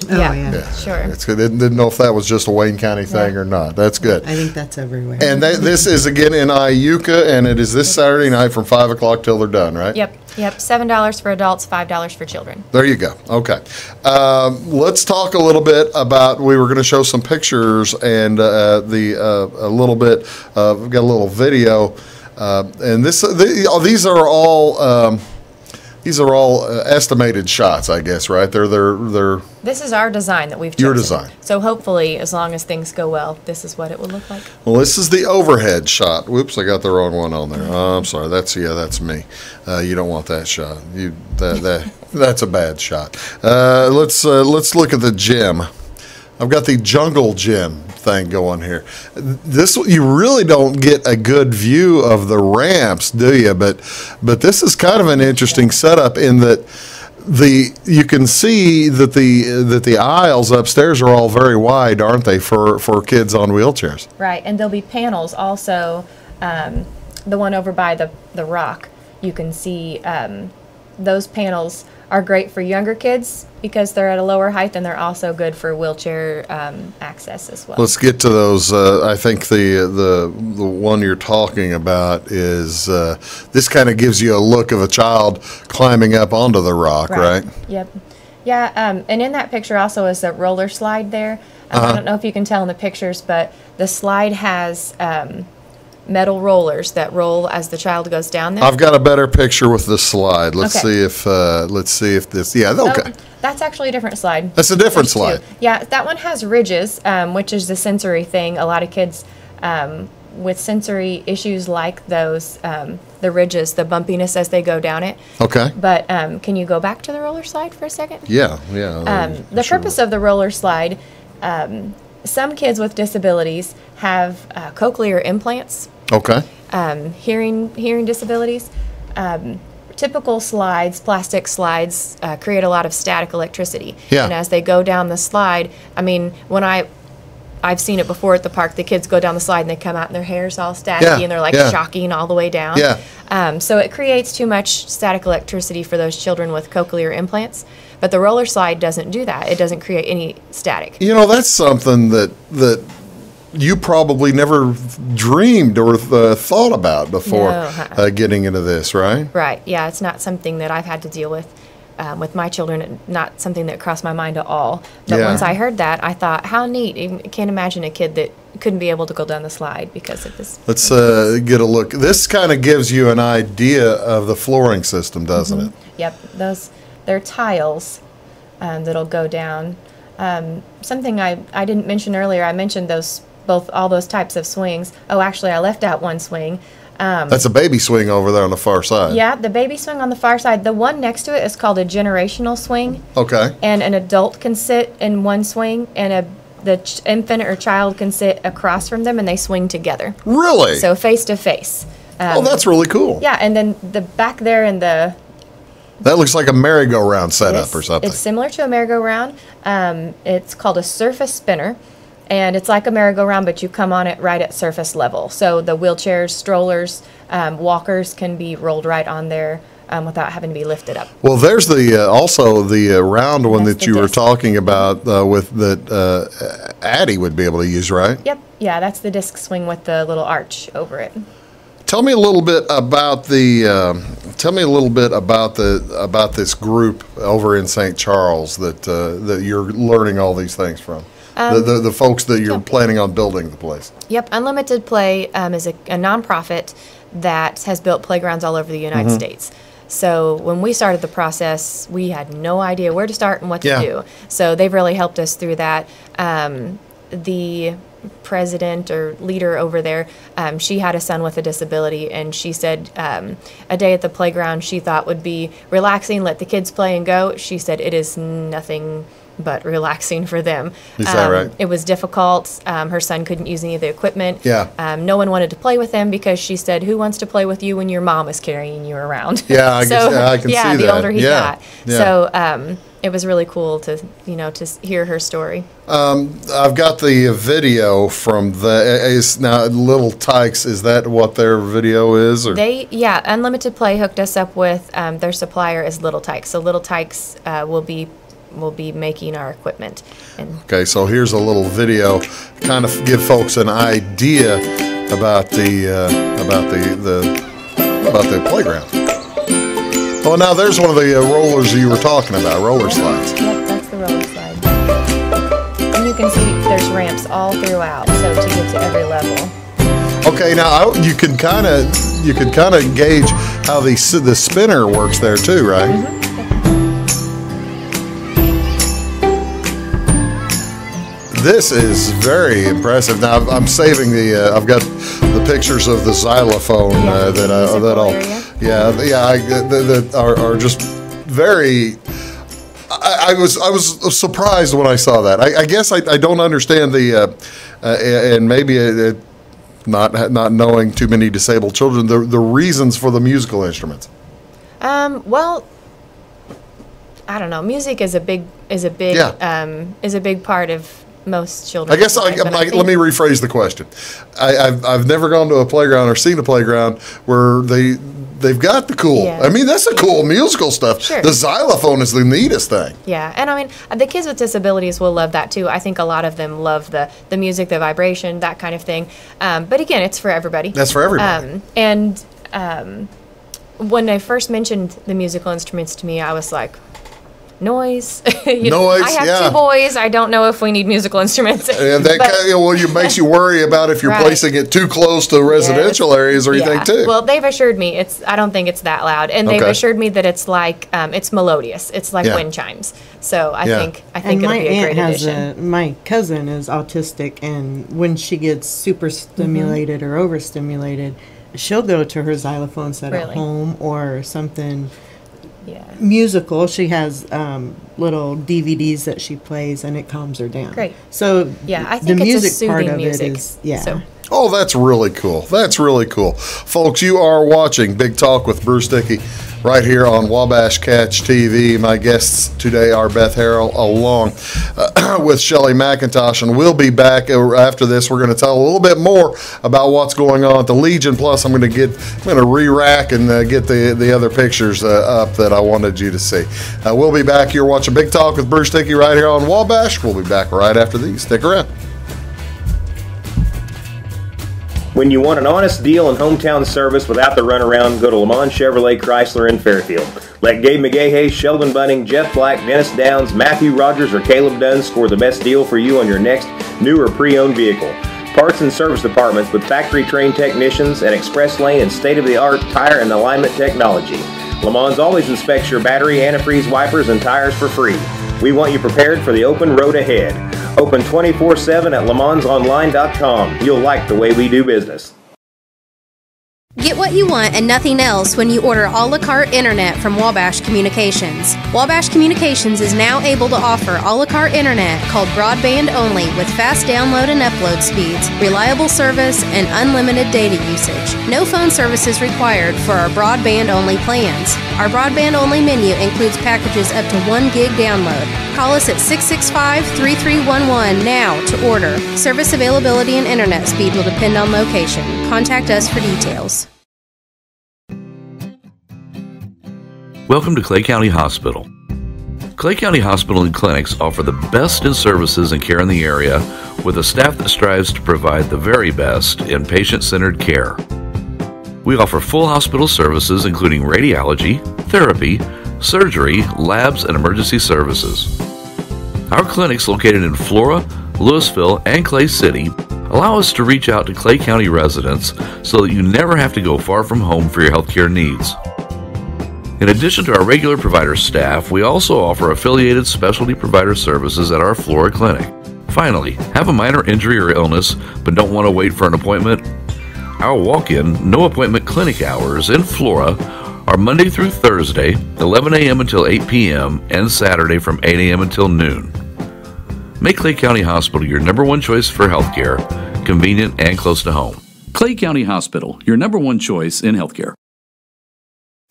S9: Yeah, sure.
S1: It's good. Didn't know if that was just a Wayne County thing or not. That's good.
S2: I think that's everywhere.
S1: And this is again in Iuka, and it is this Saturday night from 5 o'clock till they're done, right?
S9: Yep. $7 for adults, $5 for children.
S1: There you go. Okay, let's talk a little bit about. We were going to show some pictures and a little bit. We've got a little video, and these are all. These are all estimated shots, I guess, right? They're.
S9: This is our design that we've chosen.
S1: Your design.
S9: So hopefully, as long as things go well, this is what it will look like.
S1: Well, this is the overhead shot. Whoops, I got the wrong one on there. Oh, I'm sorry. That's me. You don't want that shot. That's a bad shot. Let's look at the gym. I've got the jungle gym thing going here. You really don't get a good view of the ramps, do you? But this is kind of an interesting setup in that you can see that the aisles upstairs are all very wide, aren't they, for kids on wheelchairs?
S9: Right, and there'll be panels also. The one over by the rock, you can see those panels are great for younger kids because they're at a lower height, and they're also good for wheelchair access as well.
S1: Let's get to those. I think the one you're talking about is this kind of gives you a look of a child climbing up onto the rock, right?
S9: Yep. Yeah, and in that picture also is the roller slide there. I don't know if you can tell in the pictures, but the slide has metal rollers that roll as the child goes down there.
S1: I've got a better picture with the slide. Let's see if this. Yeah, okay.
S9: No, that's actually a different slide.
S1: That's a different slide.
S9: Yeah, that one has ridges, which is the sensory thing. A lot of kids with sensory issues like those, the ridges, the bumpiness as they go down it.
S1: Okay.
S9: But can you go back to the roller slide for a second?
S1: Yeah.
S9: The purpose of the roller slide. Some kids with disabilities have cochlear implants.
S1: Okay.
S9: Hearing disabilities. typical slides, plastic slides, create a lot of static electricity.
S1: Yeah.
S9: And as they go down the slide, I mean, when I've seen it before at the park, the kids go down the slide and they come out and their hair's all staticky and they're like shocking all the way down.
S1: Yeah.
S9: So it creates too much static electricity for those children with cochlear implants. But the roller slide doesn't do that. It doesn't create any static.
S1: You know, that's something that you probably never dreamed or thought about before getting into this, right?
S9: Right. Yeah, it's not something that I've had to deal with my children. Not something that crossed my mind at all. But once I heard that, I thought, how neat. I can't imagine a kid that couldn't be able to go down the slide because of this.
S1: Let's get a look. This kind of gives you an idea of the flooring system, doesn't it?
S9: Yep. They're tiles that'll go down. Something I didn't mention earlier, I mentioned all those types of swings. Oh, actually, I left out one swing.
S1: That's a baby swing over there on the far side.
S9: Yeah, the baby swing on the far side. The one next to it is called a generational swing.
S1: Okay.
S9: And an adult can sit in one swing, and the infant or child can sit across from them, and they swing together.
S1: Really?
S9: So face to face.
S1: That's really cool.
S9: Yeah, and then the back there in the...
S1: That looks like a merry-go-round setup or something.
S9: It's similar to a merry-go-round. It's called a surface spinner. And it's like a merry-go-round, but you come on it right at surface level. So the wheelchairs, strollers, walkers can be rolled right on there without having to be lifted up.
S1: Well, there's also the round one that you were talking about with that Addie would be able to use, right?
S9: Yep. Yeah, that's the disc swing with the little arch over it.
S1: Tell me a little bit about about this group over in St. Charles that you're learning all these things from. The folks that you're planning on building the place.
S9: Yep. Unlimited Play is a nonprofit that has built playgrounds all over the United States. So when we started the process, we had no idea where to start and what to do. So they've really helped us through that. The president or leader over there, she had a son with a disability, and she said a day at the playground she thought would be relaxing, let the kids play and go. She said it is nothing but relaxing for them.
S1: Is that right?
S9: It was difficult. Her son couldn't use any of the equipment.
S1: Yeah.
S9: No one wanted to play with him because she said, who wants to play with you when your mom is carrying you around?
S1: Yeah, I can see that.
S9: The older he got.
S1: Yeah.
S9: So it was really cool to hear her story.
S1: I've got the video from now Little Tykes. Is that what their video is? Or?
S9: Unlimited Play hooked us up with their supplier is Little Tykes. So Little Tykes will be making our equipment.
S1: Okay, so here's a little video, kind of give folks an idea about the playground. Oh, now there's one of the rollers you were talking about, roller slides.
S9: Yep, that's the roller slide. And you can see there's ramps all throughout, so to get to every level.
S1: Okay, now you can kind of gauge how the spinner works there too, right?
S9: Mm-hmm.
S1: This is very impressive. Now I'm saving I've got the pictures of the xylophone that are just very. I was surprised when I saw that. I guess I don't understand and maybe not knowing too many disabled children the reasons for the musical instruments.
S9: Well, I don't know. Music is a big part of most children.
S1: I guess let me rephrase the question. I've never gone to a playground or seen a playground where they've got the cool.
S9: Yeah.
S1: I mean, that's the cool musical stuff.
S9: Sure.
S1: The xylophone is the neatest thing.
S9: Yeah, and I mean, the kids with disabilities will love that too. I think a lot of them love the music, the vibration, that kind of thing. But again, it's for everybody.
S1: That's for everybody.
S9: When they first mentioned the musical instruments to me, I was like, noise.
S1: Noise.
S9: I have 2 boys. I don't know if we need musical instruments.
S1: And that makes you worry about if you're placing it too close to residential areas or anything too.
S9: Well, they've assured me I don't think it's that loud, and they've assured me that it's like it's melodious. It's like wind chimes. So I think it'll be a great addition.
S2: My cousin is autistic, and when she gets super stimulated or overstimulated, she'll go to her xylophone set at home or something.
S9: Yeah.
S2: Musical. She has little DVDs that she plays, and it calms her down.
S9: Great.
S2: So
S9: I think
S2: the
S9: it's
S2: music
S9: a soothing
S2: part of
S9: music.
S2: it is
S1: Oh, that's really cool. That's really cool. Folks, you are watching Big Talk with Bruce Dickey right here on Wabash Catch TV. My guests today are Beth Harrell along with Shelli McIntosh, and we'll be back after this. We're going to tell a little bit more about what's going on at the Legion. Plus, I'm going to re-rack and get the other pictures up that I wanted you to see. We'll be back. You're watching Big Talk with Bruce Dickey right here on Wabash. We'll be back right after these. Stick around.
S6: When you want an honest deal and hometown service without the runaround, go to Lamont Chevrolet Chrysler in Fairfield. Let Gabe McGahey, Sheldon Bunning, Jeff Black, Dennis Downs, Matthew Rogers, or Caleb Dunn score the best deal for you on your next new or pre-owned vehicle. Parts and service departments with factory-trained technicians and express lane and state-of-the-art tire and alignment technology. Lamont always inspects your battery, antifreeze, wipers, and tires for free. We want you prepared for the open road ahead. Open 24/7 at LeMansOnline.com. You'll like the way we do business.
S5: Get what you want and nothing else when you order a la carte internet from Wabash Communications. Wabash Communications is now able to offer a la carte internet called broadband only with fast download and upload speeds, reliable service, and unlimited data usage. No phone service is required for our broadband only plans. Our broadband only menu includes packages up to 1 gig download. Call us at 665-3311 now to order. Service availability and internet speed will depend on location. Contact us for details.
S3: Welcome to Clay County Hospital. Clay County Hospital and Clinics offer the best in services and care in the area with a staff that strives to provide the very best in patient-centered care. We offer full hospital services including radiology, therapy, surgery, labs, and emergency services. Our clinics located in Flora, Louisville, and Clay City allow us to reach out to Clay County residents so that you never have to go far from home for your healthcare needs. In addition to our regular provider staff, we also offer affiliated specialty provider services at our Flora clinic. Finally, have a minor injury or illness but don't want to wait for an appointment? Our walk-in, no appointment clinic hours in Flora are Monday through Thursday, 11 a.m. until 8 p.m., and Saturday from 8 a.m. until noon. Make Clay County Hospital your number one choice for healthcare, convenient and close to home.
S4: Clay County Hospital, your number one choice in healthcare.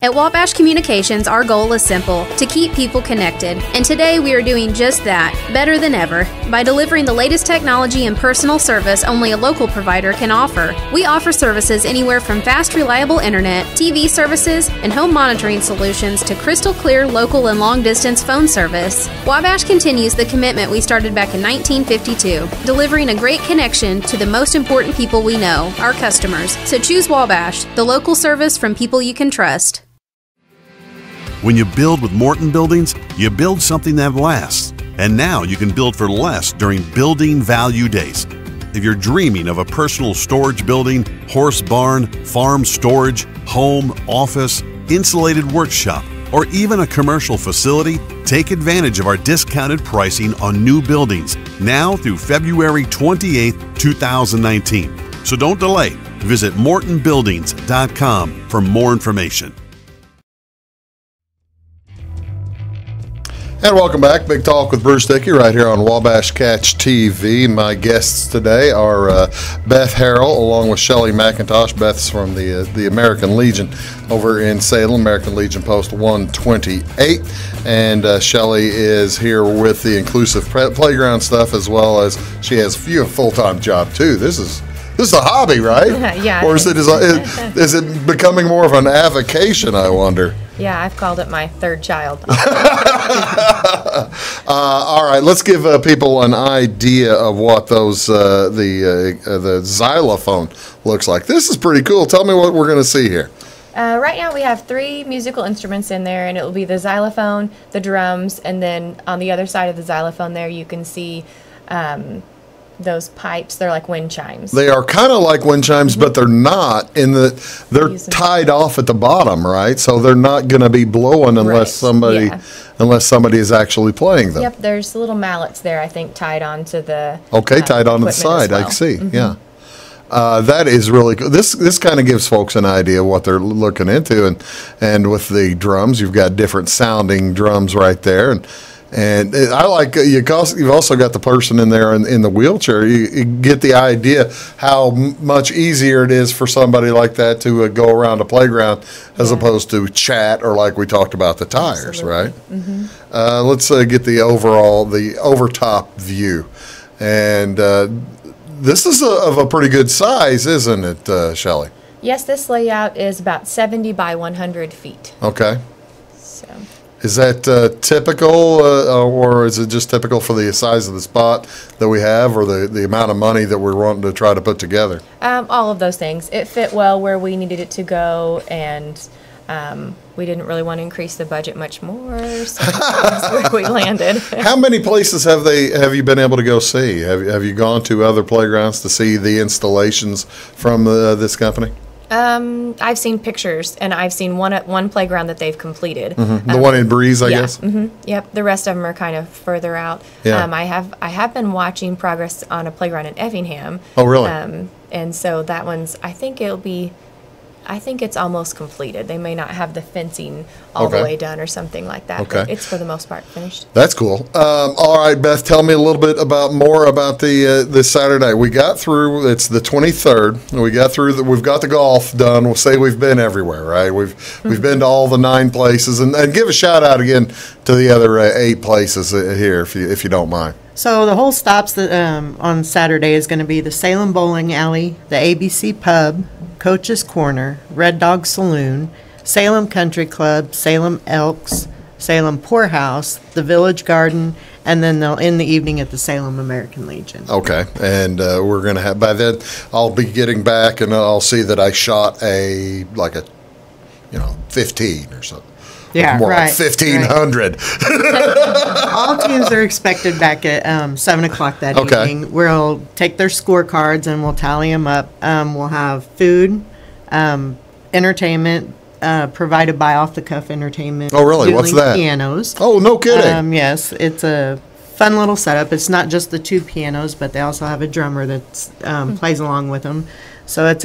S5: At Wabash Communications, our goal is simple, to keep people connected. And today we are doing just that, better than ever, by delivering the latest technology and personal service only a local provider can offer. We offer services anywhere from fast, reliable internet, TV services, and home monitoring solutions to crystal clear local and long-distance phone service. Wabash continues the commitment we started back in 1952, delivering a great connection to the most important people we know, our customers. So choose Wabash, the local service from people you can trust.
S8: When you build with Morton Buildings, you build something that lasts. And now you can build for less during Building Value Days. If you're dreaming of a personal storage building, horse barn, farm storage, home, office, insulated workshop, or even a commercial facility, take advantage of our discounted pricing on new buildings now through February 28, 2019. So don't delay. Visit mortonbuildings.com for more information.
S1: And welcome back. Big Talk with Bruce Dickey right here on Wabash Catch TV. My guests today are Beth Harrell along with Shelli McIntosh. Beth's from the American Legion over in Salem, American Legion Post 128. And Shelli is here with the inclusive playground stuff, as well as she has a full-time job too. This is a hobby, right?
S9: Yeah.
S1: Or is it becoming more of an avocation, I wonder?
S9: Yeah, I've called it my third child.
S1: All right, let's give people an idea of what those the xylophone looks like. This is pretty cool. Tell me what we're going to see here.
S9: Right now we have 3 musical instruments in there, and it will be the xylophone, the drums, and then on the other side of the xylophone there you can see those pipes. They're like wind chimes.
S1: They are kind of like wind chimes, but they're not. They're tied off at the bottom, right? So they're not going to be blowing unless somebody is actually playing them.
S9: Yep, there's little mallets there, I think, tied onto the
S1: tied onto the side. Well. I see. Mm-hmm. Yeah. That is really cool. This kind of gives folks an idea of what they're looking into, and with the drums, you've got different sounding drums right there, And I like you've also got the person in there in the wheelchair. You get the idea how much easier it is for somebody like that to go around a playground as opposed to chat or like we talked about the tires,
S9: Absolutely.
S1: right?
S9: Mm-hmm.
S1: Let's get the overtop view. And this is of a pretty good size, isn't it, Shelli?
S9: Yes, this layout is about 70 by 100 feet.
S1: Okay.
S9: So.
S1: Is that typical, or is it just typical for the size of the spot that we have, or the amount of money that we're wanting to try to put together?
S9: All of those things. It fit well where we needed it to go, and we didn't really want to increase the budget much more, so that's where we landed.
S1: How many places have you been able to go see? Have you gone to other playgrounds to see the installations from this company?
S9: I've seen pictures, and I've seen one playground that they've completed.
S1: Mm-hmm. The one in Breeze, I guess?
S9: Mm-hmm. Yep. The rest of them are kind of further out.
S1: Yeah.
S9: I have been watching progress on a playground in Effingham.
S1: Oh, really?
S9: And so that one's, I think it's almost completed. They may not have the fencing all the way done or something like that, but it's for the most part finished.
S1: That's cool. All right, Beth, tell me a little bit more about this Saturday. We got through. It's the 23rd. We got through. We've got the golf done. We'll say we've been everywhere, right? We've been to all the 9 places, and give a shout out again to the other 8 places here, if you don't mind.
S2: So the whole stops on Saturday is going to be the Salem Bowling Alley, the ABC Pub, Coach's Corner, Red Dog Saloon, Salem Country Club, Salem Elks, Salem Poorhouse, the Village Garden, and then they'll end the evening at the Salem American Legion.
S1: Okay, and we're going to have, by then, I'll be getting back and I'll see that I shot a 15 or something.
S2: Yeah,
S1: more
S2: right.
S1: Like 1,500.
S2: Right. All teams are expected back at 7 o'clock that evening. We'll take their scorecards and we'll tally them up. We'll have food, entertainment provided by Off the Cuff Entertainment.
S1: Oh, really? What's that?
S2: Pianos.
S1: Oh, no kidding.
S2: Yes, it's a fun little setup. It's not just the 2 pianos, but they also have a drummer that plays along with them. So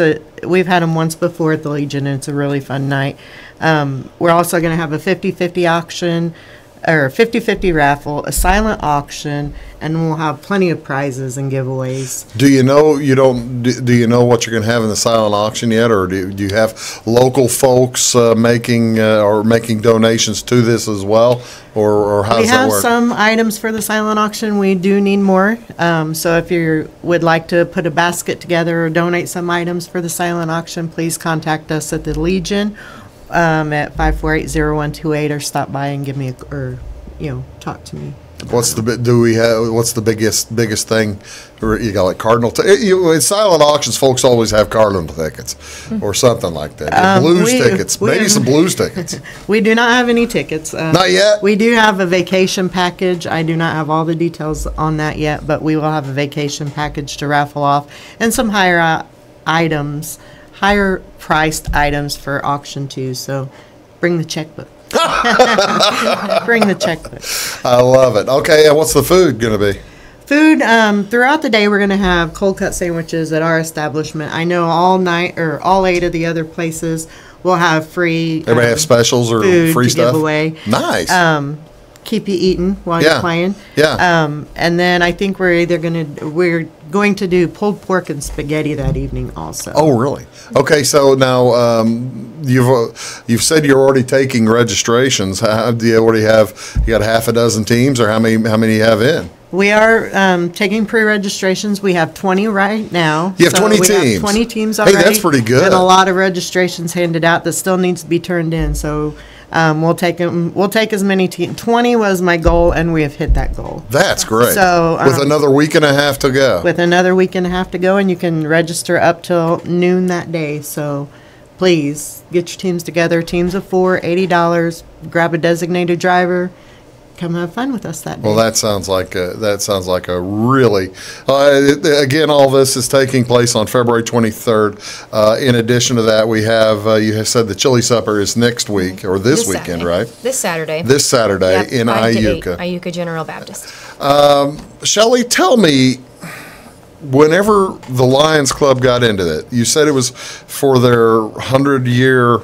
S2: we've had them once before at the Legion, and it's a really fun night. We're also going to have a 50-50 auction, or 50-50 raffle, a silent auction, and we'll have plenty of prizes and giveaways.
S1: Do you know what you're going to have in the silent auction yet, or do you have local folks making donations to this as well, or how does that work?
S2: We have some items for the silent auction. We do need more. So if you would like to put a basket together or donate some items for the silent auction, please contact us at the Legion at 548-0128, or stop by and give me talk to me.
S1: What's the biggest thing? You got like cardinal in silent auctions, folks always have cardinal tickets or something like that. Blues tickets, maybe some blues tickets.
S2: We do not have any tickets.
S1: Not yet.
S2: We do have a vacation package. I do not have all the details on that yet, but we will have a vacation package to raffle off, and some higher priced items for auction too. So bring the checkbook. Bring the checkbook.
S1: I love it. Okay, and what's the food going to be?
S2: Food, throughout the day, we're going to have cold cut sandwiches at our establishment. I know all 8 of the other places will have free.
S1: Everybody have specials or
S2: food
S1: free
S2: to
S1: stuff?
S2: give away.
S1: Nice.
S2: Keep you eating while you're playing.
S1: Yeah.
S2: And then I think we're going to do pulled pork and spaghetti that evening also.
S1: Oh, really? Okay, so now you've said you're already taking registrations. How do you already have? You got half a dozen teams, or how many you have in?
S2: We are taking pre-registrations. We have 20 right now.
S1: You have 20 teams.
S2: We have 20 teams already.
S1: Hey, that's pretty good.
S2: And a lot of registrations handed out that still needs to be turned in. So we'll take as many teams. 20 was my goal, and we have hit that goal.
S1: That's great.
S2: So
S1: with another week and a half to go.
S2: With another week and a half to go, and you can register up till noon that day. So please get your teams together. Teams of 4, $80. Grab a designated driver. Come have fun with us that day.
S1: Well, that sounds like a really. Again, all this is taking place on February 23rd. In addition to that, we have you have said the chili supper is next week or this weekend,
S9: Saturday.
S1: right?
S9: This Saturday.
S1: This Saturday in
S9: 5 to 8,
S1: Iuka.
S9: Iuka General Baptist.
S1: Shelli, tell me. Whenever the Lions Club got into it, you said it was for their 100-year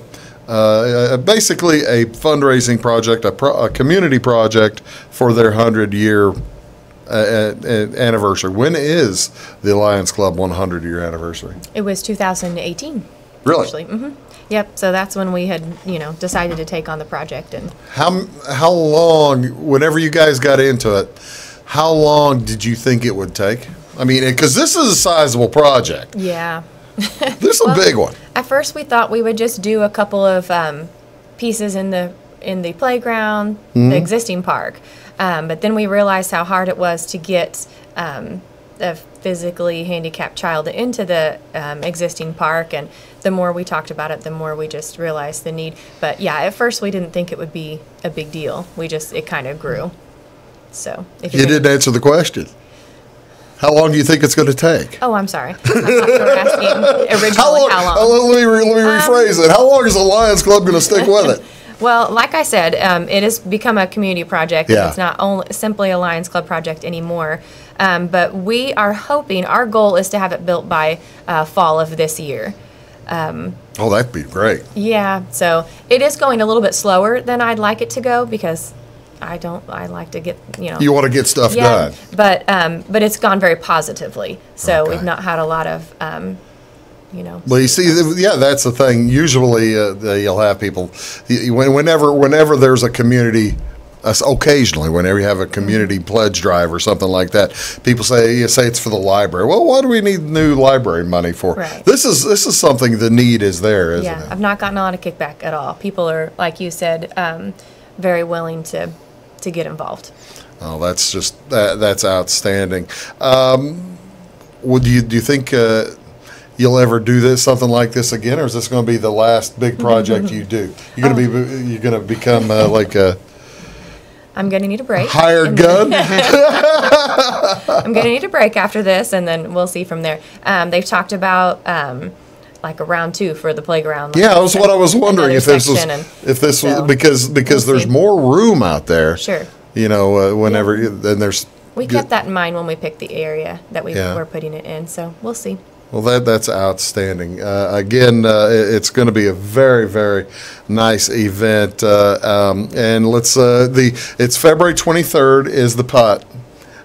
S1: basically a fundraising project, a community project for their 100-year anniversary. When is the Lions Club 100-year anniversary?
S9: It was 2018.
S1: Really?
S9: Actually. Mm-hmm. Yep. So that's when we had, decided to take on the project. And
S1: how long, whenever you guys got into it, how long did you think it would take? I mean, because this is a sizable project.
S9: Yeah.
S1: This is a big one.
S9: At first, we thought we would just do a couple of pieces in the playground, the existing park. But then we realized how hard it was to get a physically handicapped child into the existing park. And the more we talked about it, the more we just realized the need. But yeah, at first we didn't think it would be a big deal. It kind of grew. So
S1: you didn't answer the question. How long do you think it's going to take?
S9: Oh, I'm sorry. I thought you were asking originally how long.
S1: Let me rephrase it. How long is the Lions Club going to stick with it?
S9: Well, like I said, it has become a community project.
S1: Yeah.
S9: It's not simply a Lions Club project anymore. But we are hoping, our goal is to have it built by fall of this year.
S1: Oh, that'd be great.
S9: Yeah, so it is going a little bit slower than I'd like it to go because I like to get,
S1: You want to get stuff done.
S9: But it's gone very positively. So we've not had a lot of,
S1: Well, you see, that's the thing. Usually you'll have people, whenever there's a community, occasionally, whenever you have a community pledge drive or something like that, people say it's for the library. Well, what do we need new library money for?
S9: Right.
S1: This is something the need is there, isn't it?
S9: I've not gotten a lot of kickback at all. People are, like you said, very willing to get involved.
S1: Oh, that's just that's outstanding. Do you think you'll ever do something like this again, or is this going to be the last big project you do? You're going to become like a
S9: I'm going to need a break.
S1: Hired gun?
S9: I'm going to need a break after this, and then we'll see from there. They've talked about like a round 2 for the playground.
S1: Yeah, that's what I was wondering if this was because there's more room out there.
S9: Sure.
S1: Whenever then there's.
S9: We kept that in mind when we picked the area that we were putting it in, so we'll see.
S1: Well, that's outstanding. Again, it's going to be a very, very nice event. And it's February 23rd is the putt.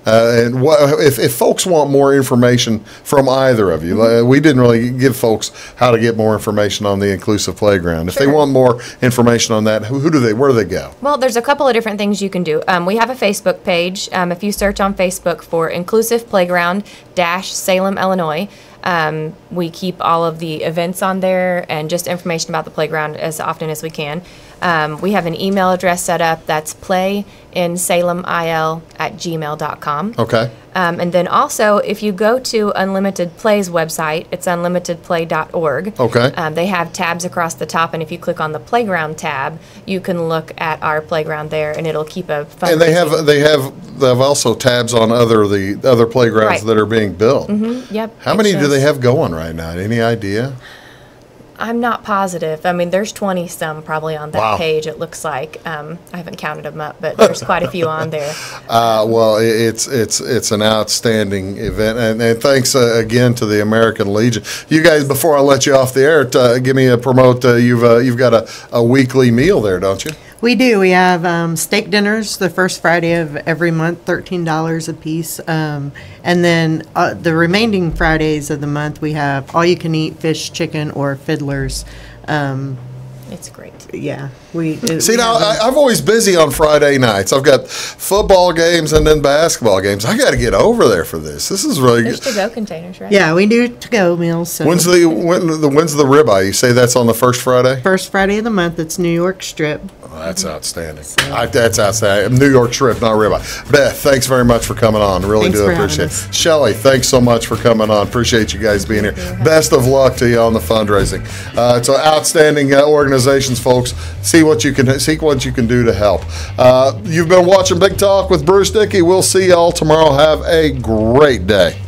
S1: And if folks want more information from either of you, we didn't really give folks how to get more information on the Inclusive Playground. If they want more information on that, where do they go?
S9: Well, there's a couple of different things you can do. We have a Facebook page. If you search on Facebook for Inclusive Playground Salem, Illinois, we keep all of the events on there and just information about the playground as often as we can. We have an email address set up that's playinsalemil@gmail.com.
S1: Okay.
S9: And then also, if you go to Unlimited Play's website, it's unlimitedplay.org.
S1: Okay.
S9: They have tabs across the top, and if you click on the playground tab, you can look at our playground there, and it'll keep a fun.
S1: And they have also tabs on the other playgrounds that are being built.
S9: Mm-hmm. Yep.
S1: How many do they have going right now? Any idea?
S9: I'm not positive. I mean, there's 20-some probably on that page, it looks like. I haven't counted them up, but there's quite a few on there.
S1: Well, it's an outstanding event. And thanks again to the American Legion. You guys, before I let you off the air, give me a promote. You've got a weekly meal there, don't you?
S2: We do. We have steak dinners the first Friday of every month, $13 a piece. And then the remaining Fridays of the month, we have all-you-can-eat fish, chicken, or fiddlers.
S9: It's great.
S2: Yeah.
S1: I'm always busy on Friday nights. I've got football games and then basketball games. I got to get over there for this. This is really good.
S9: There's to-go containers, right?
S2: Yeah, we do to-go meals. So.
S1: When's the ribeye? You say that's on the first Friday?
S2: First Friday of the month. It's New York strip.
S1: Oh, that's outstanding. That's outstanding. New York strip, not ribeye. Beth, thanks very much for coming on. Really do appreciate it. Shelli, thanks so much for coming on. Appreciate you guys being here. Best of luck to you on the fundraising. It's an outstanding organizations, folks. See what you can do to help. You've been watching Big Talk with Bruce Dickey. We'll see y'all tomorrow. Have a great day.